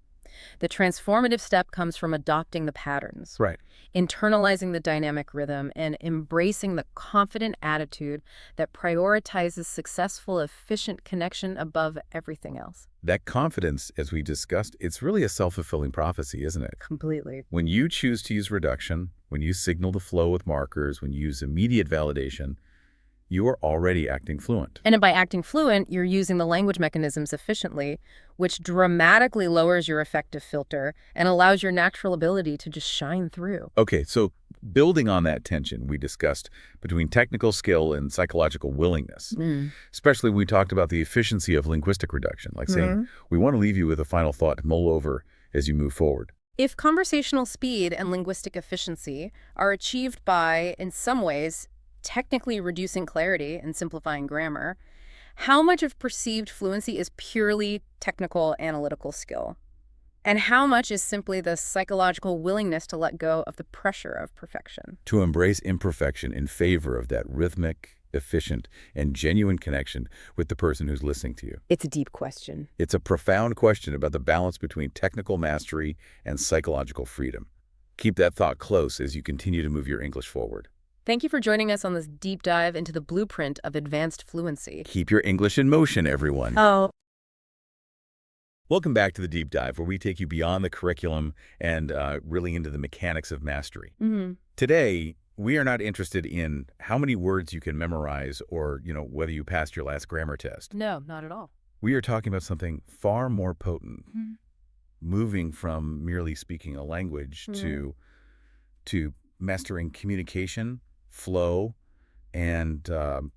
The transformative step comes from adopting the patterns, Right. internalizing the dynamic rhythm, and embracing the confident attitude that prioritizes successful, efficient connection above everything else. That confidence, as we discussed, it's really a self-fulfilling prophecy, isn't it? Completely. When you choose to use reduction, when you signal the flow with markers, when you use immediate validation, you are already acting fluent. And by acting fluent, you're using the language mechanisms efficiently, which dramatically lowers your affective filter and allows your natural ability to just shine through. Okay, so building on that tension we discussed between technical skill and psychological willingness, especially when we talked about the efficiency of linguistic reduction, like saying, we want to leave you with a final thought to mull over as you move forward. If conversational speed and linguistic efficiency are achieved by, in some ways, technically reducing clarity and simplifying grammar, how much of perceived fluency is purely technical analytical skill? And how much is simply the psychological willingness to let go of the pressure of perfection? To embrace imperfection in favor of that rhythmic, efficient, and genuine connection with the person who's listening to you. It's a deep question. It's a profound question about the balance between technical mastery and psychological freedom. Keep that thought close as you continue to move your English forward. Thank you for joining us on this deep dive into the blueprint of advanced fluency. Keep your English in motion, everyone. Oh. Welcome back to the deep dive, where we take you beyond the curriculum and really into the mechanics of mastery. Today, we are not interested in how many words you can memorize or, whether you passed your last grammar test. No, not at all. We are talking about something far more potent, moving from merely speaking a language to mastering communication, flow, and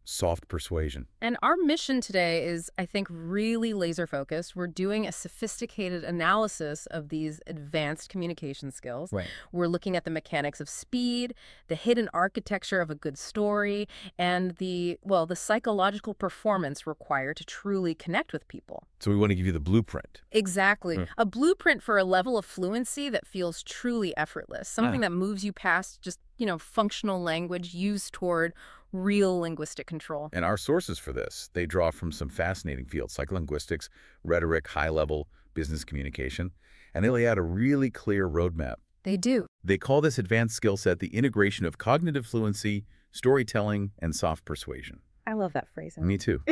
soft persuasion. And our mission today is, I think, really laser focused. We're doing a sophisticated analysis of these advanced communication skills. Right. We're looking at the mechanics of speed, the hidden architecture of a good story, and the psychological performance required to truly connect with people. So we want to give you the blueprint. Exactly. Mm. A blueprint for a level of fluency that feels truly effortless, something that moves you past just, functional language used toward real linguistic control. And our sources for this, they draw from some fascinating fields, psycholinguistics, rhetoric, high-level business communication, and they lay out a really clear roadmap. They do. They call this advanced skill set the integration of cognitive fluency, storytelling, and soft persuasion. I love that phrasing. Me too.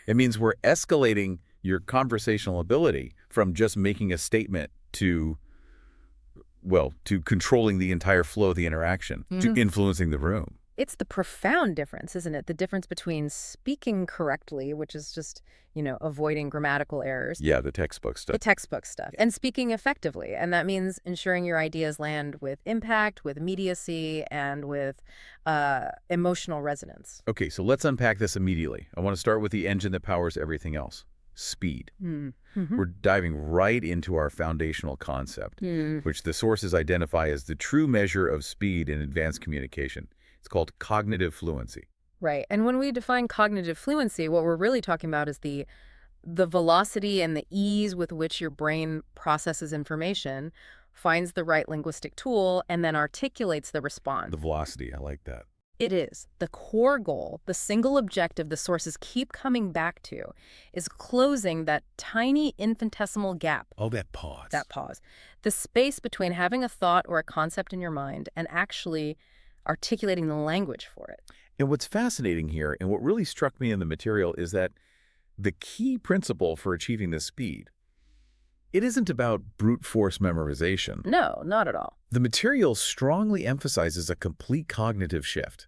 It means we're escalating your conversational ability from just making a statement to controlling the entire flow of the interaction, to influencing the room. It's the profound difference, isn't it? The difference between speaking correctly, which is just, avoiding grammatical errors. Yeah, the textbook stuff. The textbook stuff. And speaking effectively. And that means ensuring your ideas land with impact, with immediacy, and with emotional resonance. Okay, so let's unpack this immediately. I want to start with the engine that powers everything else. Speed. We're diving right into our foundational concept, which the sources identify as the true measure of speed in advanced communication. It's called cognitive fluency. Right. And when we define cognitive fluency, what we're really talking about is the velocity and the ease with which your brain processes information, finds the right linguistic tool, and then articulates the response. The velocity, I like that. It is. The core goal, the single objective the sources keep coming back to, is closing that tiny infinitesimal gap. Oh, that pause. That pause. The space between having a thought or a concept in your mind and actually articulating the language for it. And what's fascinating here, and what really struck me in the material, is that the key principle for achieving this speed, it isn't about brute force memorization. No, not at all. The material strongly emphasizes a complete cognitive shift.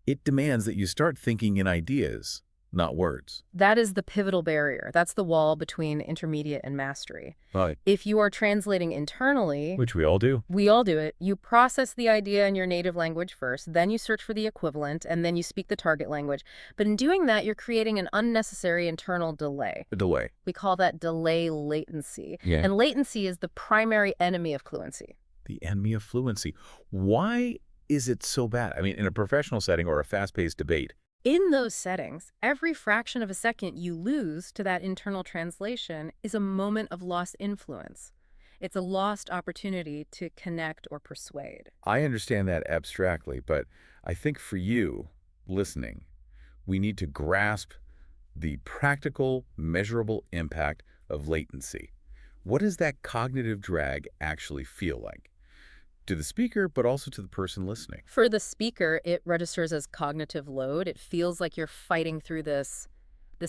It demands that you start thinking in ideas, not words. That is the pivotal barrier. That's the wall between intermediate and mastery. Right. If you are translating internally, Which we all do. we all do it, you process the idea in your native language first, then you search for the equivalent, and then you speak the target language. But in doing that, you're creating an unnecessary internal delay. A delay. We call that delay latency. Yeah. And latency is the primary enemy of fluency. The enemy of fluency. Why is it so bad? I mean, in a professional setting or a fast-paced debate, In those settings, every fraction of a second you lose to that internal translation is a moment of lost influence. It's a lost opportunity to connect or persuade. I understand that abstractly, but I think for you, listening, we need to grasp the practical, measurable impact of latency. What does that cognitive drag actually feel like? To the speaker, but also to the person listening. For the speaker, it registers as cognitive load. It feels like you're fighting through this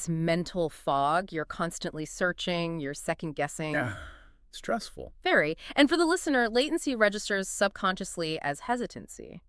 mental fog. You're constantly searching, you're second-guessing. Stressful. Very. And for the listener, latency registers subconsciously as hesitancy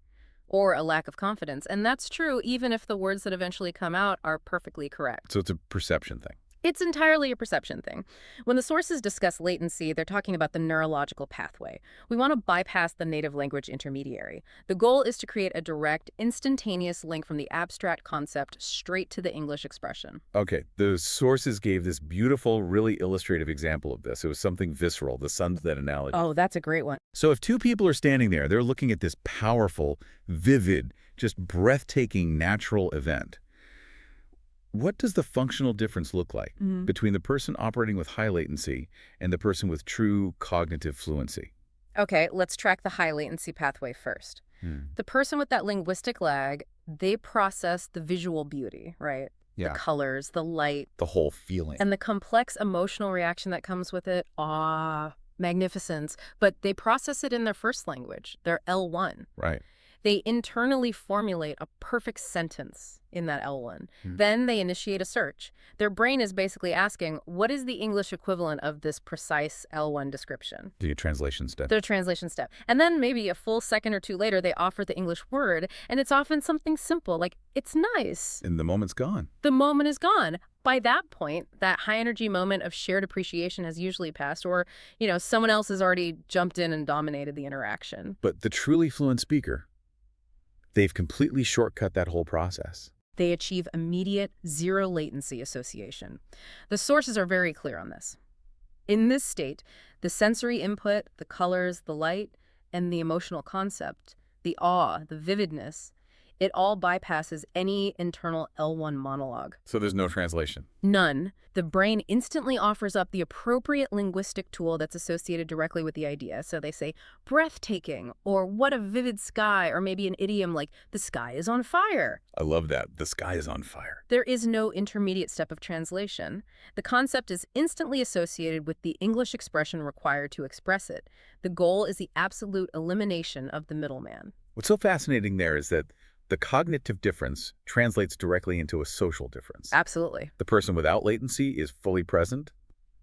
or a lack of confidence. And that's true even if the words that eventually come out are perfectly correct. So it's a perception thing. It's entirely a perception thing. When the sources discuss latency, they're talking about the neurological pathway. We want to bypass the native language intermediary. The goal is to create a direct, instantaneous link from the abstract concept straight to the English expression. Okay, the sources gave this beautiful, really illustrative example of this. It was something visceral, the sunset analogy. Oh, that's a great one. So if two people are standing there, they're looking at this powerful, vivid, just breathtaking natural event. What does the functional difference look like between the person operating with high latency and the person with true cognitive fluency? Okay, let's track the high latency pathway first. The person with that linguistic lag, they process the visual beauty, right? Yeah. The colors, the light, The whole feeling. and the complex emotional reaction that comes with it, awe, magnificence, but they process it in their first language, their L1. Right. They internally formulate a perfect sentence in that L1. Then they initiate a search. Their brain is basically asking, what is the English equivalent of this precise L1 description? The translation step. The translation step. And then maybe a full second or two later, they offer the English word, and it's often something simple, like, it's nice. And the moment's gone. The moment is gone. By that point, that high-energy moment of shared appreciation has usually passed, or, someone else has already jumped in and dominated the interaction. But the truly fluent speaker, They've completely shortcut that whole process. They achieve immediate, zero latency association. The sources are very clear on this. In this state, the sensory input, the colors, the light, and the emotional concept, the awe, the vividness, it all bypasses any internal L1 monologue. So there's no translation. None. The brain instantly offers up the appropriate linguistic tool that's associated directly with the idea. So they say, breathtaking, or what a vivid sky, or maybe an idiom like, the sky is on fire. I love that. The sky is on fire. There is no intermediate step of translation. The concept is instantly associated with the English expression required to express it. The goal is the absolute elimination of the middleman. What's so fascinating there is that the cognitive difference translates directly into a social difference. Absolutely. The person without latency is fully present,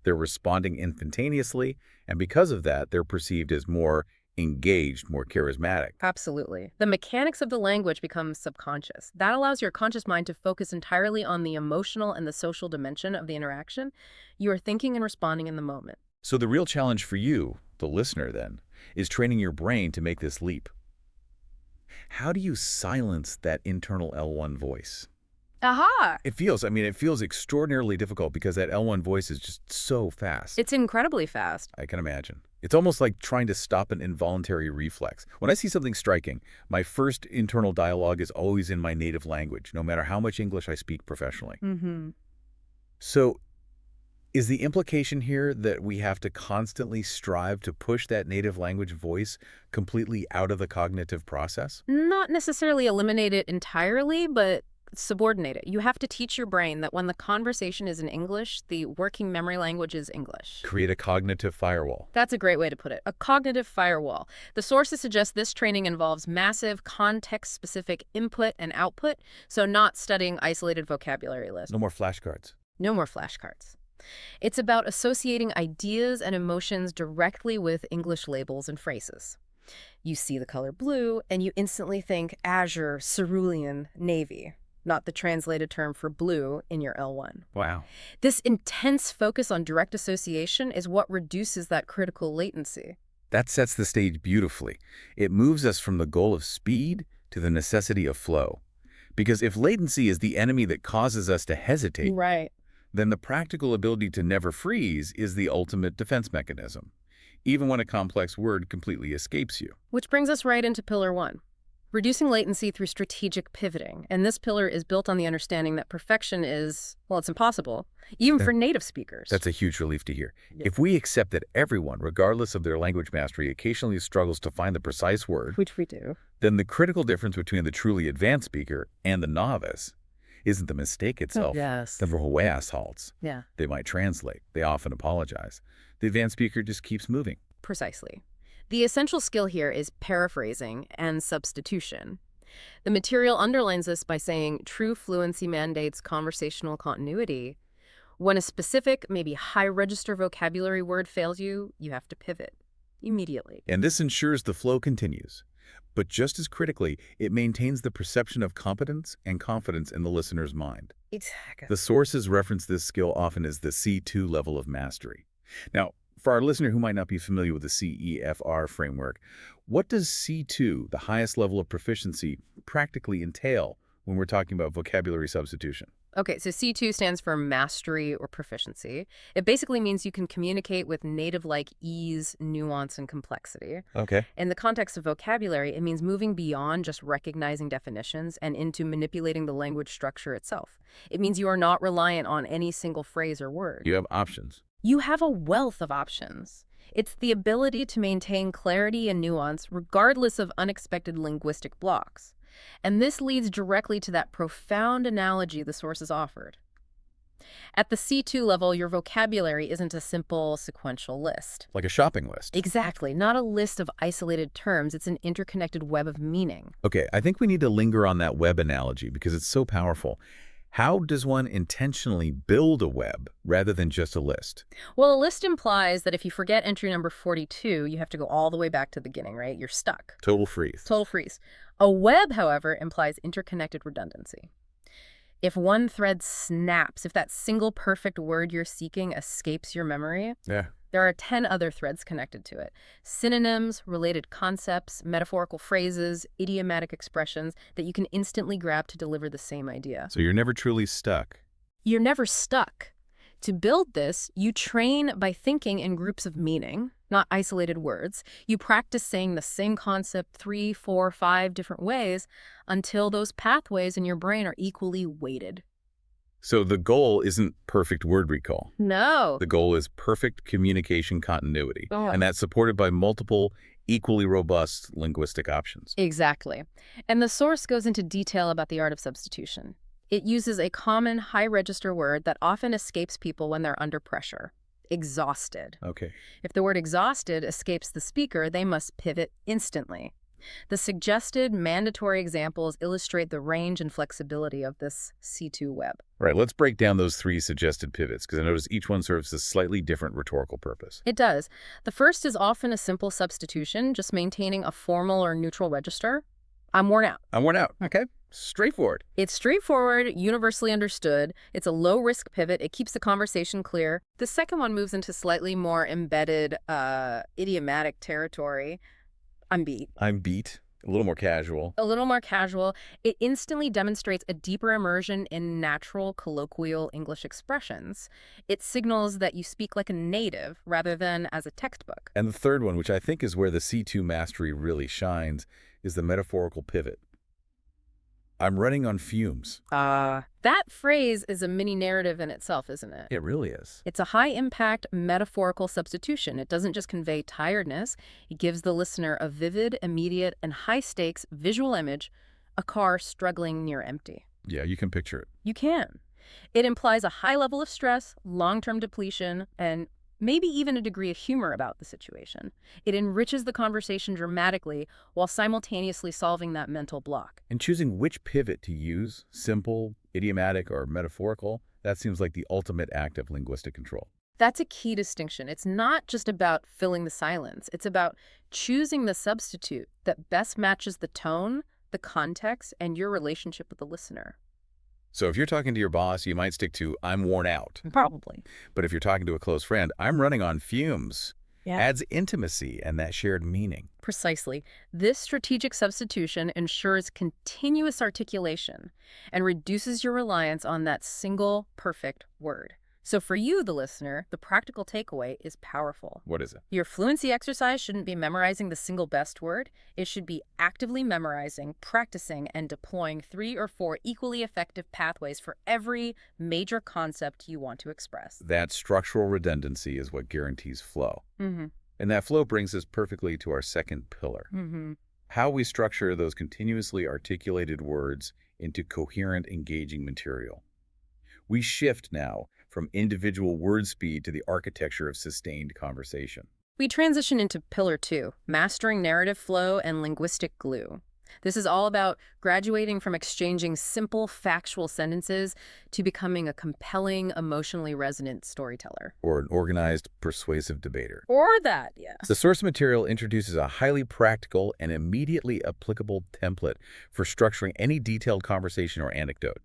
they're responding instantaneously, and because of that, they're perceived as more engaged, more charismatic. Absolutely. The mechanics of the language become subconscious. That allows your conscious mind to focus entirely on the emotional and the social dimension of the interaction. You are thinking and responding in the moment. So the real challenge for you, the listener then, is training your brain to make this leap. How do you silence that internal L1 voice? Aha! It feels extraordinarily difficult because that L1 voice is just so fast. It's incredibly fast. I can imagine. It's almost like trying to stop an involuntary reflex. When I see something striking, my first internal dialogue is always in my native language, no matter how much English I speak professionally. So, is the implication here that we have to constantly strive to push that native language voice completely out of the cognitive process? Not necessarily eliminate it entirely, but subordinate it. You have to teach your brain that when the conversation is in English, the working memory language is English. Create a cognitive firewall. That's a great way to put it. A cognitive firewall. The sources suggest this training involves massive context-specific input and output, so not studying isolated vocabulary lists. No more flashcards. No more flashcards. It's about associating ideas and emotions directly with English labels and phrases. You see the color blue, and you instantly think azure, cerulean, navy, not the translated term for blue in your L1. Wow. This intense focus on direct association is what reduces that critical latency. That sets the stage beautifully. It moves us from the goal of speed to the necessity of flow. Because if latency is the enemy that causes us to hesitate, Right. then the practical ability to never freeze is the ultimate defense mechanism, even when a complex word completely escapes you. Which brings us right into pillar 1. Reducing latency through strategic pivoting. And this pillar is built on the understanding that perfection is, well, it's impossible, even for native speakers. That's a huge relief to hear. Yeah. If we accept that everyone, regardless of their language mastery, occasionally struggles to find the precise word, Which we do. then the critical difference between the truly advanced speaker and the novice isn't the mistake itself. Yes. The halts. Yeah. They might translate. They often apologize. The advanced speaker just keeps moving. Precisely. The essential skill here is paraphrasing and substitution. The material underlines this by saying true fluency mandates conversational continuity. When a specific, maybe high-register vocabulary word fails you, you have to pivot immediately. And this ensures the flow continues. But just as critically, it maintains the perception of competence and confidence in the listener's mind. Exactly. The sources reference this skill often as the C2 level of mastery. Now, for our listener who might not be familiar with the CEFR framework, what does C2, the highest level of proficiency, practically entail when we're talking about vocabulary substitution? Okay, so C2 stands for mastery or proficiency. It basically means you can communicate with native-like ease, nuance, and complexity. Okay. In the context of vocabulary, it means moving beyond just recognizing definitions and into manipulating the language structure itself. It means you are not reliant on any single phrase or word. You have options. You have a wealth of options. It's the ability to maintain clarity and nuance regardless of unexpected linguistic blocks. And this leads directly to that profound analogy the sources offered. At the C2 level, your vocabulary isn't a simple sequential list. Like a shopping list. Exactly. Not a list of isolated terms. It's an interconnected web of meaning. Okay, I think we need to linger on that web analogy because it's so powerful. How does one intentionally build a web rather than just a list? Well, a list implies that if you forget entry number 42, you have to go all the way back to the beginning, right? You're stuck. Total freeze. Total freeze. A web, however, implies interconnected redundancy. If one thread snaps, if that single perfect word you're seeking escapes your memory, Yeah. There are 10 other threads connected to it. Synonyms, related concepts, metaphorical phrases, idiomatic expressions that you can instantly grab to deliver the same idea. So you're never truly stuck. You're never stuck. To build this, you train by thinking in groups of meaning, not isolated words. You practice saying the same concept 3, 4, 5 different ways until those pathways in your brain are equally weighted. So the goal isn't perfect word recall. No. The goal is perfect communication continuity, Oh. and that's supported by multiple, equally robust linguistic options. Exactly. And the source goes into detail about the art of substitution. It uses a common high-register word that often escapes people when they're under pressure. Exhausted. Okay. If the word exhausted escapes the speaker, they must pivot instantly. The suggested mandatory examples illustrate the range and flexibility of this C2 web. All right, let's break down those 3 suggested pivots, because I notice each one serves a slightly different rhetorical purpose. It does. The first is often a simple substitution, just maintaining a formal or neutral register. I'm worn out. I'm worn out. Okay. Straightforward. It's straightforward, universally understood. It's a low-risk pivot. It keeps the conversation clear. The second one moves into slightly more embedded, idiomatic territory. I'm beat. I'm beat. A little more casual. A little more casual. It instantly demonstrates a deeper immersion in natural, colloquial English expressions. It signals that you speak like a native rather than as a textbook. And the third one, which I think is where the C2 mastery really shines, is the metaphorical pivot. I'm running on fumes. That phrase is a mini narrative in itself, isn't it? It really is. It's a high-impact metaphorical substitution. It doesn't just convey tiredness. It gives the listener a vivid, immediate, and high-stakes visual image, a car struggling near empty. Yeah, you can picture it. You can. It implies a high level of stress, long-term depletion, and maybe even a degree of humor about the situation. It enriches the conversation dramatically while simultaneously solving that mental block. And choosing which pivot to use, simple, idiomatic, or metaphorical, that seems like the ultimate act of linguistic control. That's a key distinction. It's not just about filling the silence. It's about choosing the substitute that best matches the tone, the context, and your relationship with the listener. So if you're talking to your boss, you might stick to, I'm worn out. Probably. But if you're talking to a close friend, I'm running on fumes. Yeah. Adds intimacy and that shared meaning. Precisely. This strategic substitution ensures continuous articulation and reduces your reliance on that single perfect word. So for you, the listener, the practical takeaway is powerful. What is it? Your fluency exercise shouldn't be memorizing the single best word. It should be actively memorizing, practicing, and deploying 3 or 4 equally effective pathways for every major concept you want to express. That structural redundancy is what guarantees flow. Mm-hmm. And that flow brings us perfectly to our second pillar. Mm-hmm. How we structure those continuously articulated words into coherent, engaging material. We shift now from individual word speed to the architecture of sustained conversation. We transition into Pillar 2, mastering narrative flow and linguistic glue. This is all about graduating from exchanging simple, factual sentences to becoming a compelling, emotionally resonant storyteller. Or an organized, persuasive debater. Or that, yeah. The source material introduces a highly practical and immediately applicable template for structuring any detailed conversation or anecdote.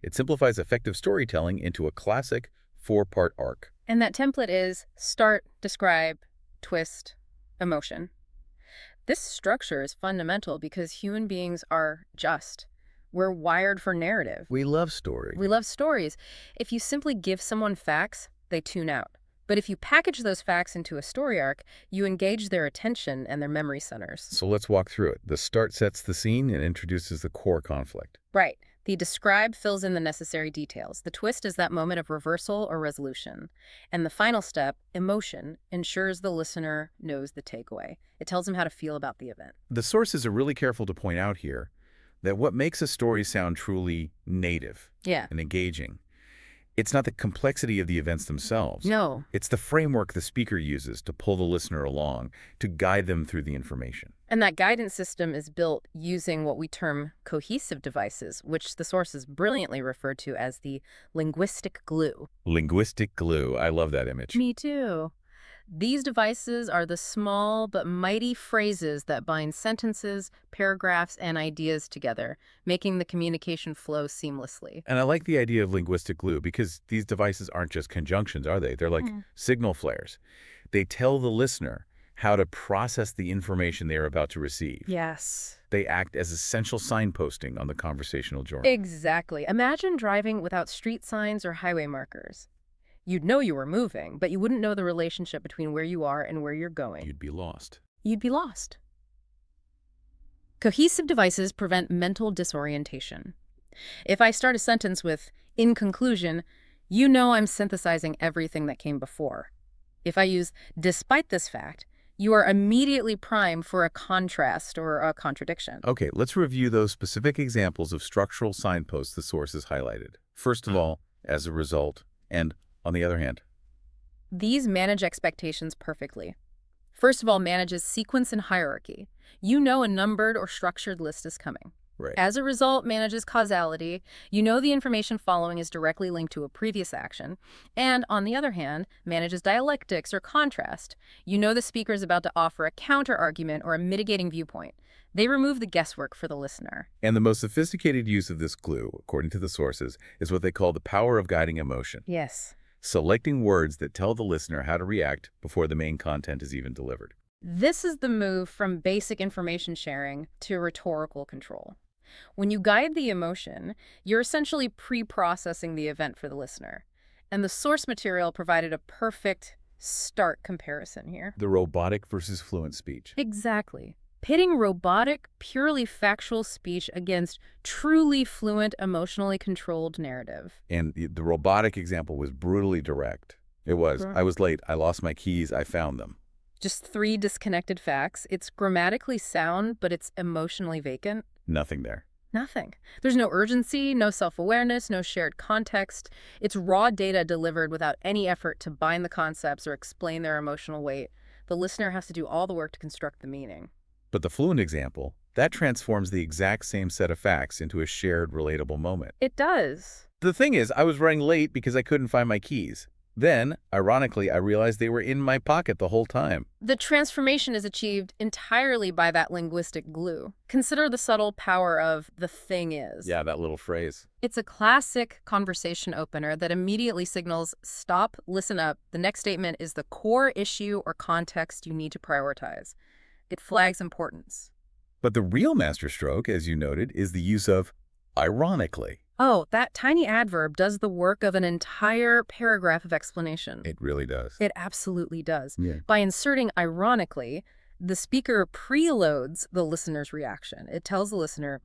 It simplifies effective storytelling into a classic 4-part arc. And that template is start, describe, twist, emotion. This structure is fundamental because human beings are just. We're wired for narrative. We love story. We love stories. If you simply give someone facts, they tune out. But if you package those facts into a story arc, you engage their attention and their memory centers. So let's walk through it. The start sets the scene and introduces the core conflict. Right. The describe fills in the necessary details. The twist is that moment of reversal or resolution. And the final step, emotion, ensures the listener knows the takeaway. It tells them how to feel about the event. The sources are really careful to point out here that what makes a story sound truly native and engaging, it's not the complexity of the events themselves. No. It's the framework the speaker uses to pull the listener along, to guide them through the information. And that guidance system is built using what we term cohesive devices, which the sources brilliantly refer to as the linguistic glue. Linguistic glue. I love that image. Me too. These devices are the small but mighty phrases that bind sentences, paragraphs, and ideas together, making the communication flow seamlessly. And I like the idea of linguistic glue because these devices aren't just conjunctions, are they? They're like signal flares. They tell the listener how to process the information they are about to receive. Yes. They act as essential signposting on the conversational journey. Exactly. Imagine driving without street signs or highway markers. You'd know you were moving, but you wouldn't know the relationship between where you are and where you're going. You'd be lost. You'd be lost. Cohesive devices prevent mental disorientation. If I start a sentence with, "in conclusion," you know I'm synthesizing everything that came before. If I use, "despite this fact," you are immediately primed for a contrast or a contradiction. Okay, let's review those specific examples of structural signposts the sources highlighted. First of all, as a result, and on the other hand. These manage expectations perfectly. First of all, manages sequence and hierarchy. You know a numbered or structured list is coming. Right. As a result, manages causality. You know the information following is directly linked to a previous action. And on the other hand, manages dialectics or contrast. You know the speaker is about to offer a counter-argument or a mitigating viewpoint. They remove the guesswork for the listener. And the most sophisticated use of this glue, according to the sources, is what they call the power of guiding emotion. Yes. Selecting words that tell the listener how to react before the main content is even delivered. This is the move from basic information sharing to rhetorical control. When you guide the emotion, you're essentially pre-processing the event for the listener. And the source material provided a perfect stark comparison here. The robotic versus fluent speech. Exactly. Pitting robotic, purely factual speech against truly fluent, emotionally controlled narrative. And the robotic example was brutally direct. It was, I was late, I lost my keys, I found them. Just 3 disconnected facts. It's grammatically sound, but it's emotionally vacant. Nothing there. Nothing. There's no urgency, no self-awareness, no shared context. It's raw data delivered without any effort to bind the concepts or explain their emotional weight. The listener has to do all the work to construct the meaning. But the fluent example, that transforms the exact same set of facts into a shared, relatable moment. It does. The thing is, I was running late because I couldn't find my keys. Then, ironically, I realized they were in my pocket the whole time. The transformation is achieved entirely by that linguistic glue. Consider the subtle power of "the thing is." Yeah, that little phrase. It's a classic conversation opener that immediately signals, stop, listen up. The next statement is the core issue or context you need to prioritize. It flags importance. But the real masterstroke, as you noted, is the use of ironically. Oh, that tiny adverb does the work of an entire paragraph of explanation. It really does. It absolutely does. Yeah. By inserting ironically, the speaker preloads the listener's reaction. It tells the listener,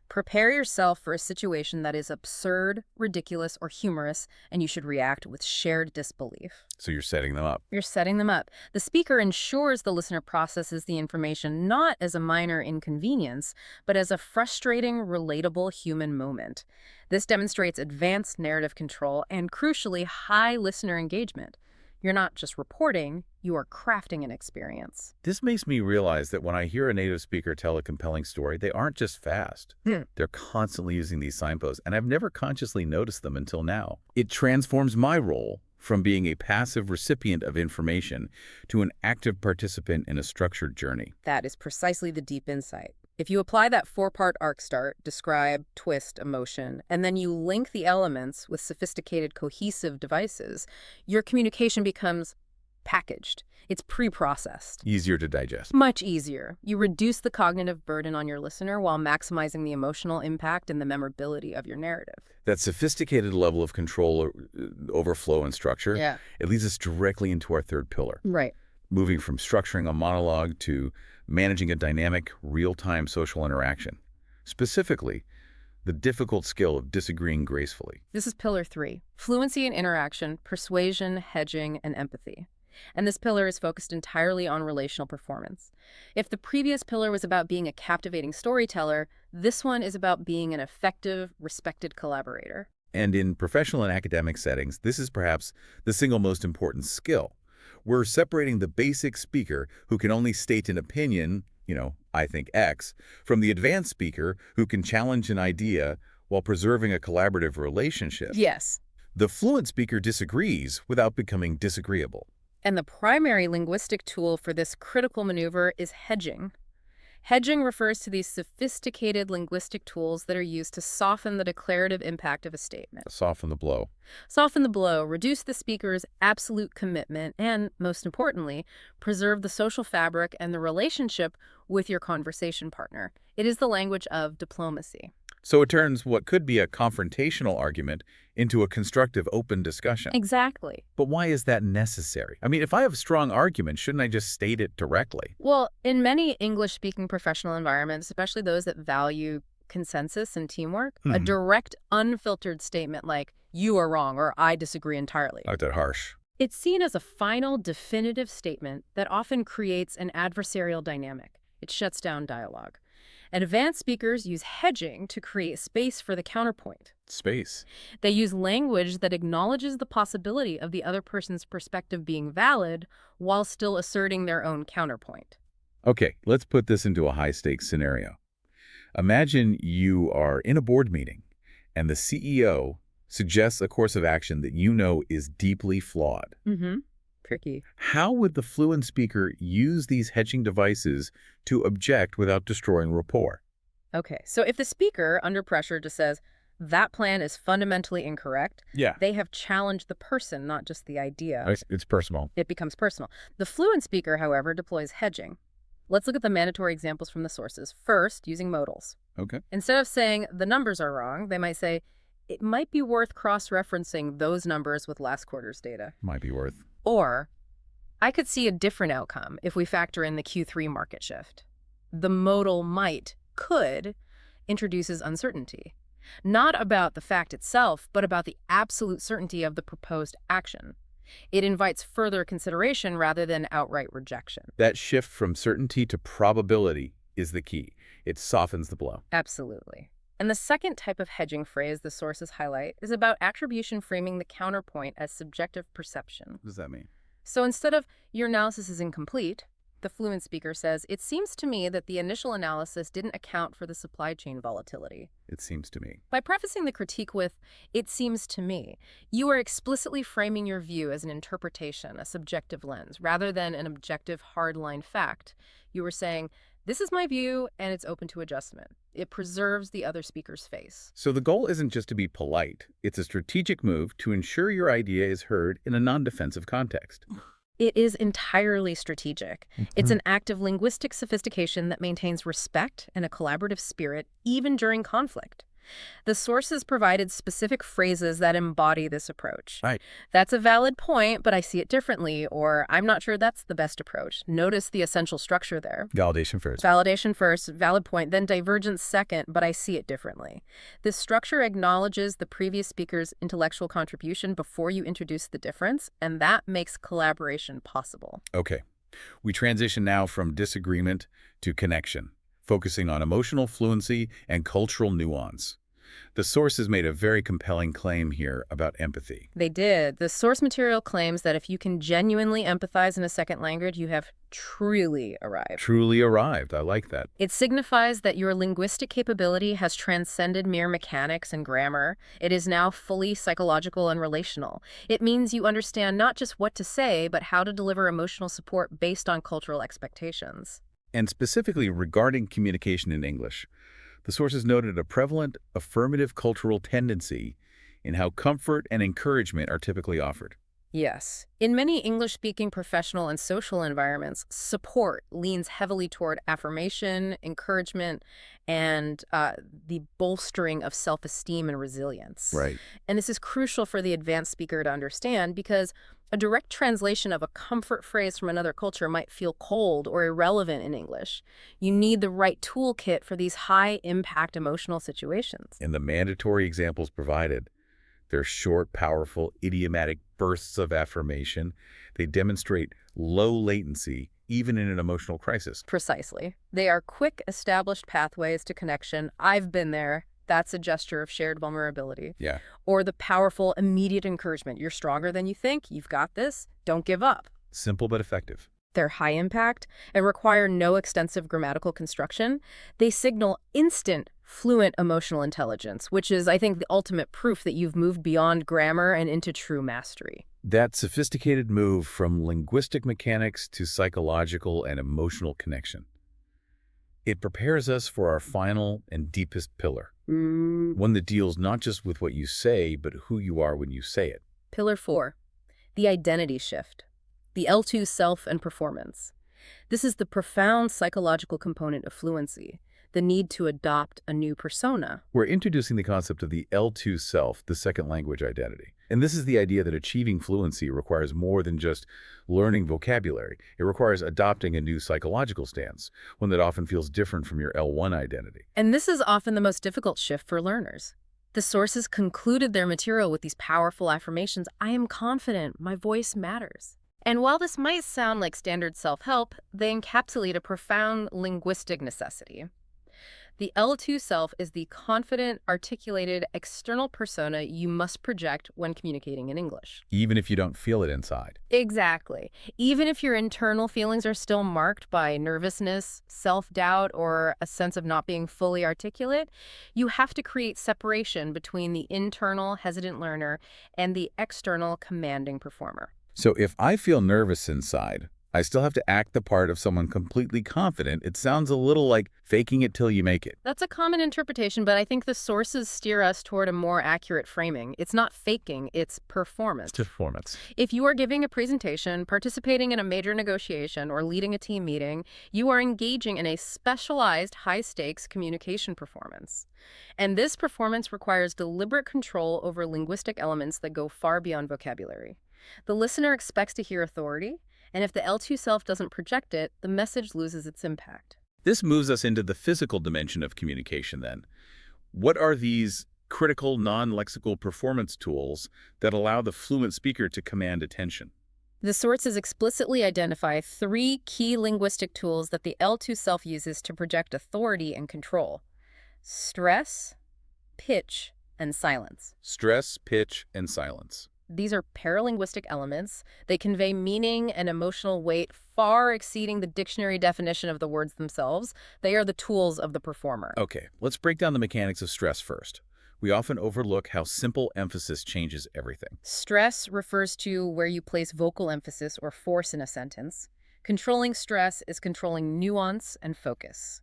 prepare yourself for a situation that is absurd, ridiculous, or humorous, and you should react with shared disbelief. So you're setting them up. You're setting them up. The speaker ensures the listener processes the information not as a minor inconvenience, but as a frustrating, relatable human moment. This demonstrates advanced narrative control and, crucially, high listener engagement. You're not just reporting, you are crafting an experience. This makes me realize that when I hear a native speaker tell a compelling story, they aren't just fast. They're constantly using these signposts, and I've never consciously noticed them until now. It transforms my role from being a passive recipient of information to an active participant in a structured journey. That is precisely the deep insight. If you apply that 4-part arc start, describe, twist, emotion, and then you link the elements with sophisticated cohesive devices, your communication becomes packaged. It's pre-processed. Easier to digest. Much easier. You reduce the cognitive burden on your listener while maximizing the emotional impact and the memorability of your narrative. That sophisticated level of control over flow and structure, it leads us directly into our third pillar. Right. Moving from structuring a monologue to managing a dynamic, real-time social interaction. Specifically, the difficult skill of disagreeing gracefully. This is pillar 3, fluency in interaction, persuasion, hedging, and empathy. And this pillar is focused entirely on relational performance. If the previous pillar was about being a captivating storyteller, this one is about being an effective, respected collaborator. And in professional and academic settings, this is perhaps the single most important skill. We're separating the basic speaker who can only state an opinion, I think X, from the advanced speaker who can challenge an idea while preserving a collaborative relationship. Yes. The fluent speaker disagrees without becoming disagreeable. And the primary linguistic tool for this critical maneuver is hedging. Hedging refers to these sophisticated linguistic tools that are used to soften the declarative impact of a statement. Soften the blow. Soften the blow, reduce the speaker's absolute commitment, and, most importantly, preserve the social fabric and the relationship with your conversation partner. It is the language of diplomacy. So it turns what could be a confrontational argument into a constructive, open discussion. Exactly. But why is that necessary? I mean, if I have a strong argument, shouldn't I just state it directly? Well, in many English-speaking professional environments, especially those that value consensus and teamwork, a direct, unfiltered statement like, "You are wrong," or "I disagree entirely." Not that harsh. It's seen as a final, definitive statement that often creates an adversarial dynamic. It shuts down dialogue. And advanced speakers use hedging to create space for the counterpoint. Space. They use language that acknowledges the possibility of the other person's perspective being valid while still asserting their own counterpoint. Okay, let's put this into a high-stakes scenario. Imagine you are in a board meeting, and the CEO suggests a course of action that you know is deeply flawed. Tricky. How would the fluent speaker use these hedging devices to object without destroying rapport? Okay, so if the speaker, under pressure, just says, "That plan is fundamentally incorrect," Yeah. they have challenged the person, not just the idea. It's personal. It becomes personal. The fluent speaker, however, deploys hedging. Let's look at the mandatory examples from the sources. First, using modals. Okay. Instead of saying, "The numbers are wrong," they might say, "It might be worth cross-referencing those numbers with last quarter's data." Might be worth. Or, "I could see a different outcome if we factor in the Q3 market shift." The modal could introduces uncertainty, not about the fact itself, but about the absolute certainty of the proposed action. It invites further consideration rather than outright rejection. That shift from certainty to probability is the key. It softens the blow. Absolutely. And the second type of hedging phrase the sources highlight is about attribution framing the counterpoint as subjective perception. What does that mean? So instead of "your analysis is incomplete," the fluent speaker says, "It seems to me that the initial analysis didn't account for the supply chain volatility." It seems to me. By prefacing the critique with, "It seems to me," you are explicitly framing your view as an interpretation, a subjective lens, rather than an objective, hardline fact. You are saying, "This is my view, and it's open to adjustment." It preserves the other speaker's face. So the goal isn't just to be polite. It's a strategic move to ensure your idea is heard in a non-defensive context. It is entirely strategic. It's an act of linguistic sophistication that maintains respect and a collaborative spirit even during conflict. The sources provided specific phrases that embody this approach. Right. "That's a valid point, but I see it differently," or "I'm not sure that's the best approach." Notice the essential structure there. Validation first. Validation first, valid point, then divergence second, but I see it differently. This structure acknowledges the previous speaker's intellectual contribution before you introduce the difference, and that makes collaboration possible. Okay. We transition now from disagreement to connection, focusing on emotional fluency and cultural nuance. The sources made a very compelling claim here about empathy. They did. The source material claims that if you can genuinely empathize in a second language, you have truly arrived. Truly arrived. I like that. It signifies that your linguistic capability has transcended mere mechanics and grammar. It is now fully psychological and relational. It means you understand not just what to say, but how to deliver emotional support based on cultural expectations. And specifically regarding communication in English, the sources noted a prevalent affirmative cultural tendency in how comfort and encouragement are typically offered. Yes. In many English-speaking professional and social environments, support leans heavily toward affirmation, encouragement, and the bolstering of self-esteem and resilience. Right. And this is crucial for the advanced speaker to understand because a direct translation of a comfort phrase from another culture might feel cold or irrelevant in English. You need the right toolkit for these high-impact emotional situations. And the mandatory examples provided, they're short, powerful, idiomatic bursts of affirmation. They demonstrate low latency, even in an emotional crisis. Precisely. They are quick, established pathways to connection. "I've been there. That's a gesture of shared vulnerability." Yeah. Or the powerful, immediate encouragement. "You're stronger than you think. You've got this. Don't give up." Simple but effective. They're high impact and require no extensive grammatical construction. They signal instant, fluent emotional intelligence, which is, I think, the ultimate proof that you've moved beyond grammar and into true mastery. That sophisticated move from linguistic mechanics to psychological and emotional connection. It prepares us for our final and deepest pillar, Mm. one that deals not just with what you say, but who you are when you say it. Pillar 4, the identity shift, the L2 self and performance. This is the profound psychological component of fluency, the need to adopt a new persona. We're introducing the concept of the L2 self, the second language identity. And this is the idea that achieving fluency requires more than just learning vocabulary. It requires adopting a new psychological stance, one that often feels different from your L1 identity. And this is often the most difficult shift for learners. The sources concluded their material with these powerful affirmations: I am confident, my voice matters. And while this might sound like standard self-help, they encapsulate a profound linguistic necessity. The L2 self is the confident, articulated, external persona you must project when communicating in English. Even if you don't feel it inside. Exactly. Even if your internal feelings are still marked by nervousness, self-doubt, or a sense of not being fully articulate, you have to create separation between the internal, hesitant learner and the external, commanding performer. So if I feel nervous inside, I still have to act the part of someone completely confident. It sounds a little like faking it till you make it. That's a common interpretation, but I think the sources steer us toward a more accurate framing. It's not faking, it's performance. It's performance. If you are giving a presentation, participating in a major negotiation, or leading a team meeting, you are engaging in a specialized, high-stakes communication performance. And this performance requires deliberate control over linguistic elements that go far beyond vocabulary. The listener expects to hear authority, and if the L2 self doesn't project it, the message loses its impact. This moves us into the physical dimension of communication then. What are these critical non-lexical performance tools that allow the fluent speaker to command attention? The sources explicitly identify 3 key linguistic tools that the L2 self uses to project authority and control: stress, pitch, and silence. Stress, pitch, and silence. These are paralinguistic elements. They convey meaning and emotional weight far exceeding the dictionary definition of the words themselves. They are the tools of the performer. Okay, let's break down the mechanics of stress first. We often overlook how simple emphasis changes everything. Stress refers to where you place vocal emphasis or force in a sentence. Controlling stress is controlling nuance and focus.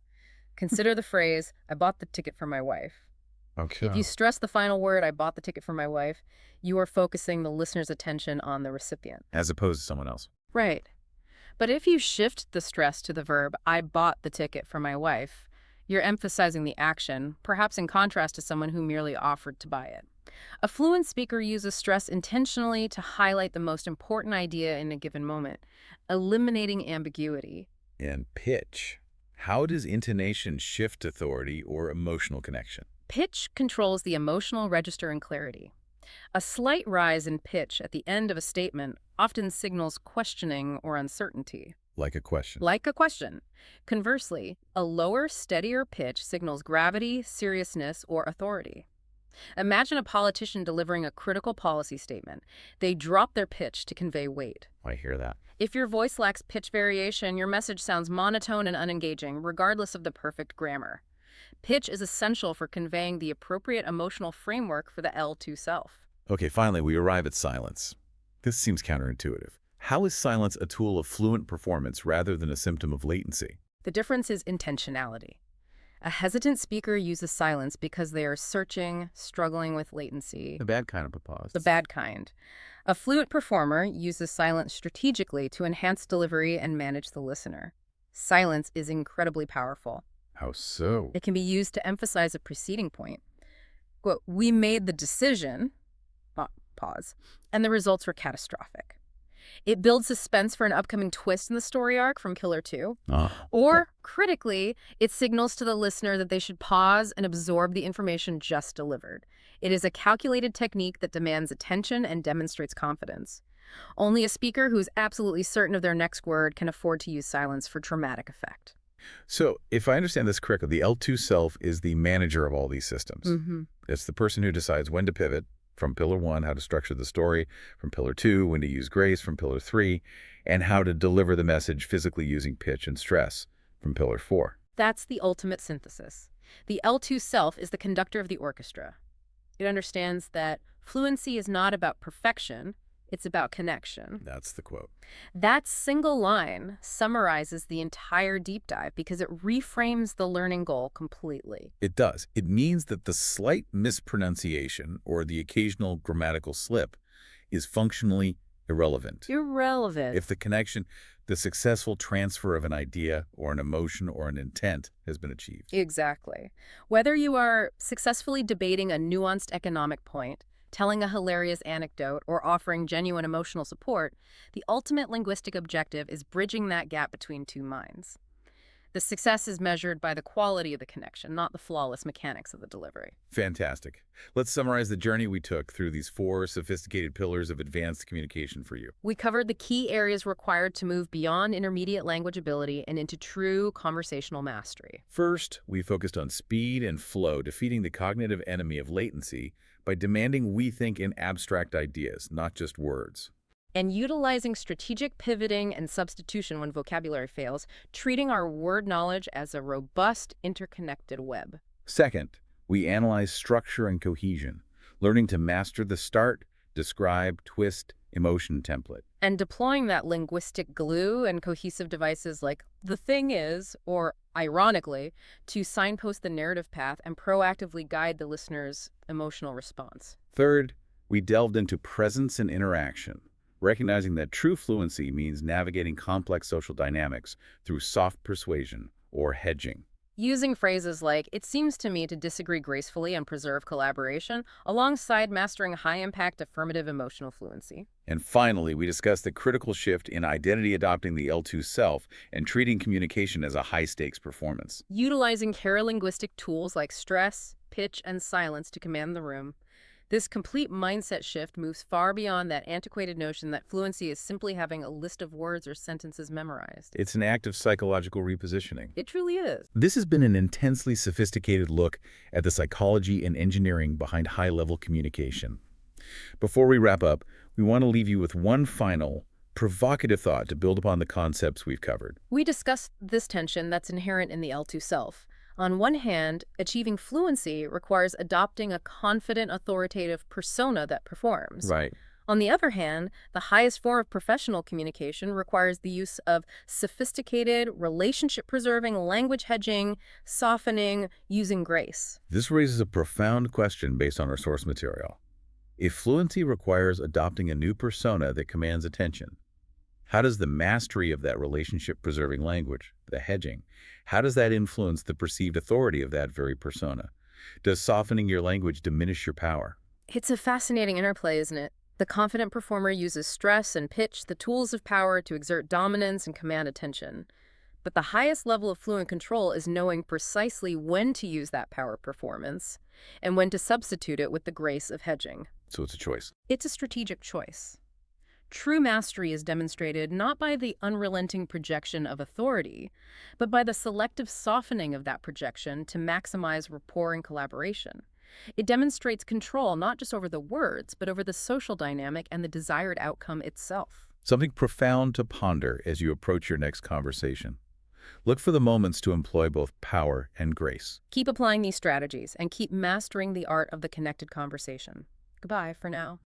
Consider the phrase, I bought the ticket for my wife. Okay. If you stress the final word, I bought the ticket for my wife, you are focusing the listener's attention on the recipient. As opposed to someone else. Right. But if you shift the stress to the verb, I bought the ticket for my wife, you're emphasizing the action, perhaps in contrast to someone who merely offered to buy it. A fluent speaker uses stress intentionally to highlight the most important idea in a given moment, eliminating ambiguity. And pitch. How does intonation shift authority or emotional connection? Pitch controls the emotional register and clarity. A slight rise in pitch at the end of a statement often signals questioning or uncertainty. Like a question. Like a question. Conversely, a lower, steadier pitch signals gravity, seriousness, or authority. Imagine a politician delivering a critical policy statement. They drop their pitch to convey weight. I hear that. If your voice lacks pitch variation, your message sounds monotone and unengaging, regardless of the perfect grammar. Pitch is essential for conveying the appropriate emotional framework for the L2 self. Okay, finally, we arrive at silence. This seems counterintuitive. How is silence a tool of fluent performance rather than a symptom of latency? The difference is intentionality. A hesitant speaker uses silence because they are searching, struggling with latency. The bad kind of a pause. The bad kind. A fluent performer uses silence strategically to enhance delivery and manage the listener. Silence is incredibly powerful. How so? It can be used to emphasize a preceding point. Quote, we made the decision, pause, and the results were catastrophic. It builds suspense for an upcoming twist in the story arc from Killer 2. Or, critically, it signals to the listener that they should pause and absorb the information just delivered. It is a calculated technique that demands attention and demonstrates confidence. Only a speaker who is absolutely certain of their next word can afford to use silence for dramatic effect. So, if I understand this correctly, the L2 self is the manager of all these systems. It's the person who decides when to pivot from Pillar 1, how to structure the story, from Pillar 2, when to use grace, from Pillar 3, and how to deliver the message physically using pitch and stress, from Pillar 4. That's the ultimate synthesis. The L2 self is the conductor of the orchestra. It understands that fluency is not about perfection, It's about connection. That's the quote. That single line summarizes the entire deep dive because it reframes the learning goal completely. It does. It means that the slight mispronunciation or the occasional grammatical slip is functionally irrelevant. Irrelevant. If the connection, the successful transfer of an idea or an emotion or an intent has been achieved. Exactly. Whether you are successfully debating a nuanced economic point, telling a hilarious anecdote, or offering genuine emotional support, the ultimate linguistic objective is bridging that gap between two minds. The success is measured by the quality of the connection, not the flawless mechanics of the delivery. Fantastic. Let's summarize the journey we took through these 4 sophisticated pillars of advanced communication for you. We covered the key areas required to move beyond intermediate language ability and into true conversational mastery. First, we focused on speed and flow, defeating the cognitive enemy of latency by demanding we think in abstract ideas, not just words. And utilizing strategic pivoting and substitution when vocabulary fails, treating our word knowledge as a robust, interconnected web. Second, we analyze structure and cohesion, learning to master the start, describe, twist, emotion template. And deploying that linguistic glue and cohesive devices like the thing is, or ironically, to signpost the narrative path and proactively guide the listener's emotional response. Third, we delved into presence and interaction, recognizing that true fluency means navigating complex social dynamics through soft persuasion or hedging. Using phrases like, "it seems to me," to disagree gracefully and preserve collaboration, alongside mastering high-impact affirmative emotional fluency. And finally, we discussed the critical shift in identity adopting the L2 self and treating communication as a high-stakes performance. Utilizing paralinguistic tools like stress, pitch, and silence to command the room. This complete mindset shift moves far beyond that antiquated notion that fluency is simply having a list of words or sentences memorized. It's an act of psychological repositioning. It truly is. This has been an intensely sophisticated look at the psychology and engineering behind high-level communication. Before we wrap up, we want to leave you with one final, provocative thought to build upon the concepts we've covered. We discussed this tension that's inherent in the L2 self. On one hand, achieving fluency requires adopting a confident, authoritative persona that performs. Right. On the other hand, the highest form of professional communication requires the use of sophisticated, relationship-preserving language hedging, softening, using grace. This raises a profound question based on our source material. If fluency requires adopting a new persona that commands attention, how does the mastery of that relationship-preserving language, the hedging, how does that influence the perceived authority of that very persona? Does softening your language diminish your power? It's a fascinating interplay, isn't it? The confident performer uses stress and pitch, the tools of power, to exert dominance and command attention. But the highest level of fluent control is knowing precisely when to use that power performance and when to substitute it with the grace of hedging. So it's a choice. It's a strategic choice. True mastery is demonstrated not by the unrelenting projection of authority, but by the selective softening of that projection to maximize rapport and collaboration. It demonstrates control not just over the words, but over the social dynamic and the desired outcome itself. Something profound to ponder as you approach your next conversation. Look for the moments to employ both power and grace. Keep applying these strategies and keep mastering the art of the connected conversation. Goodbye for now.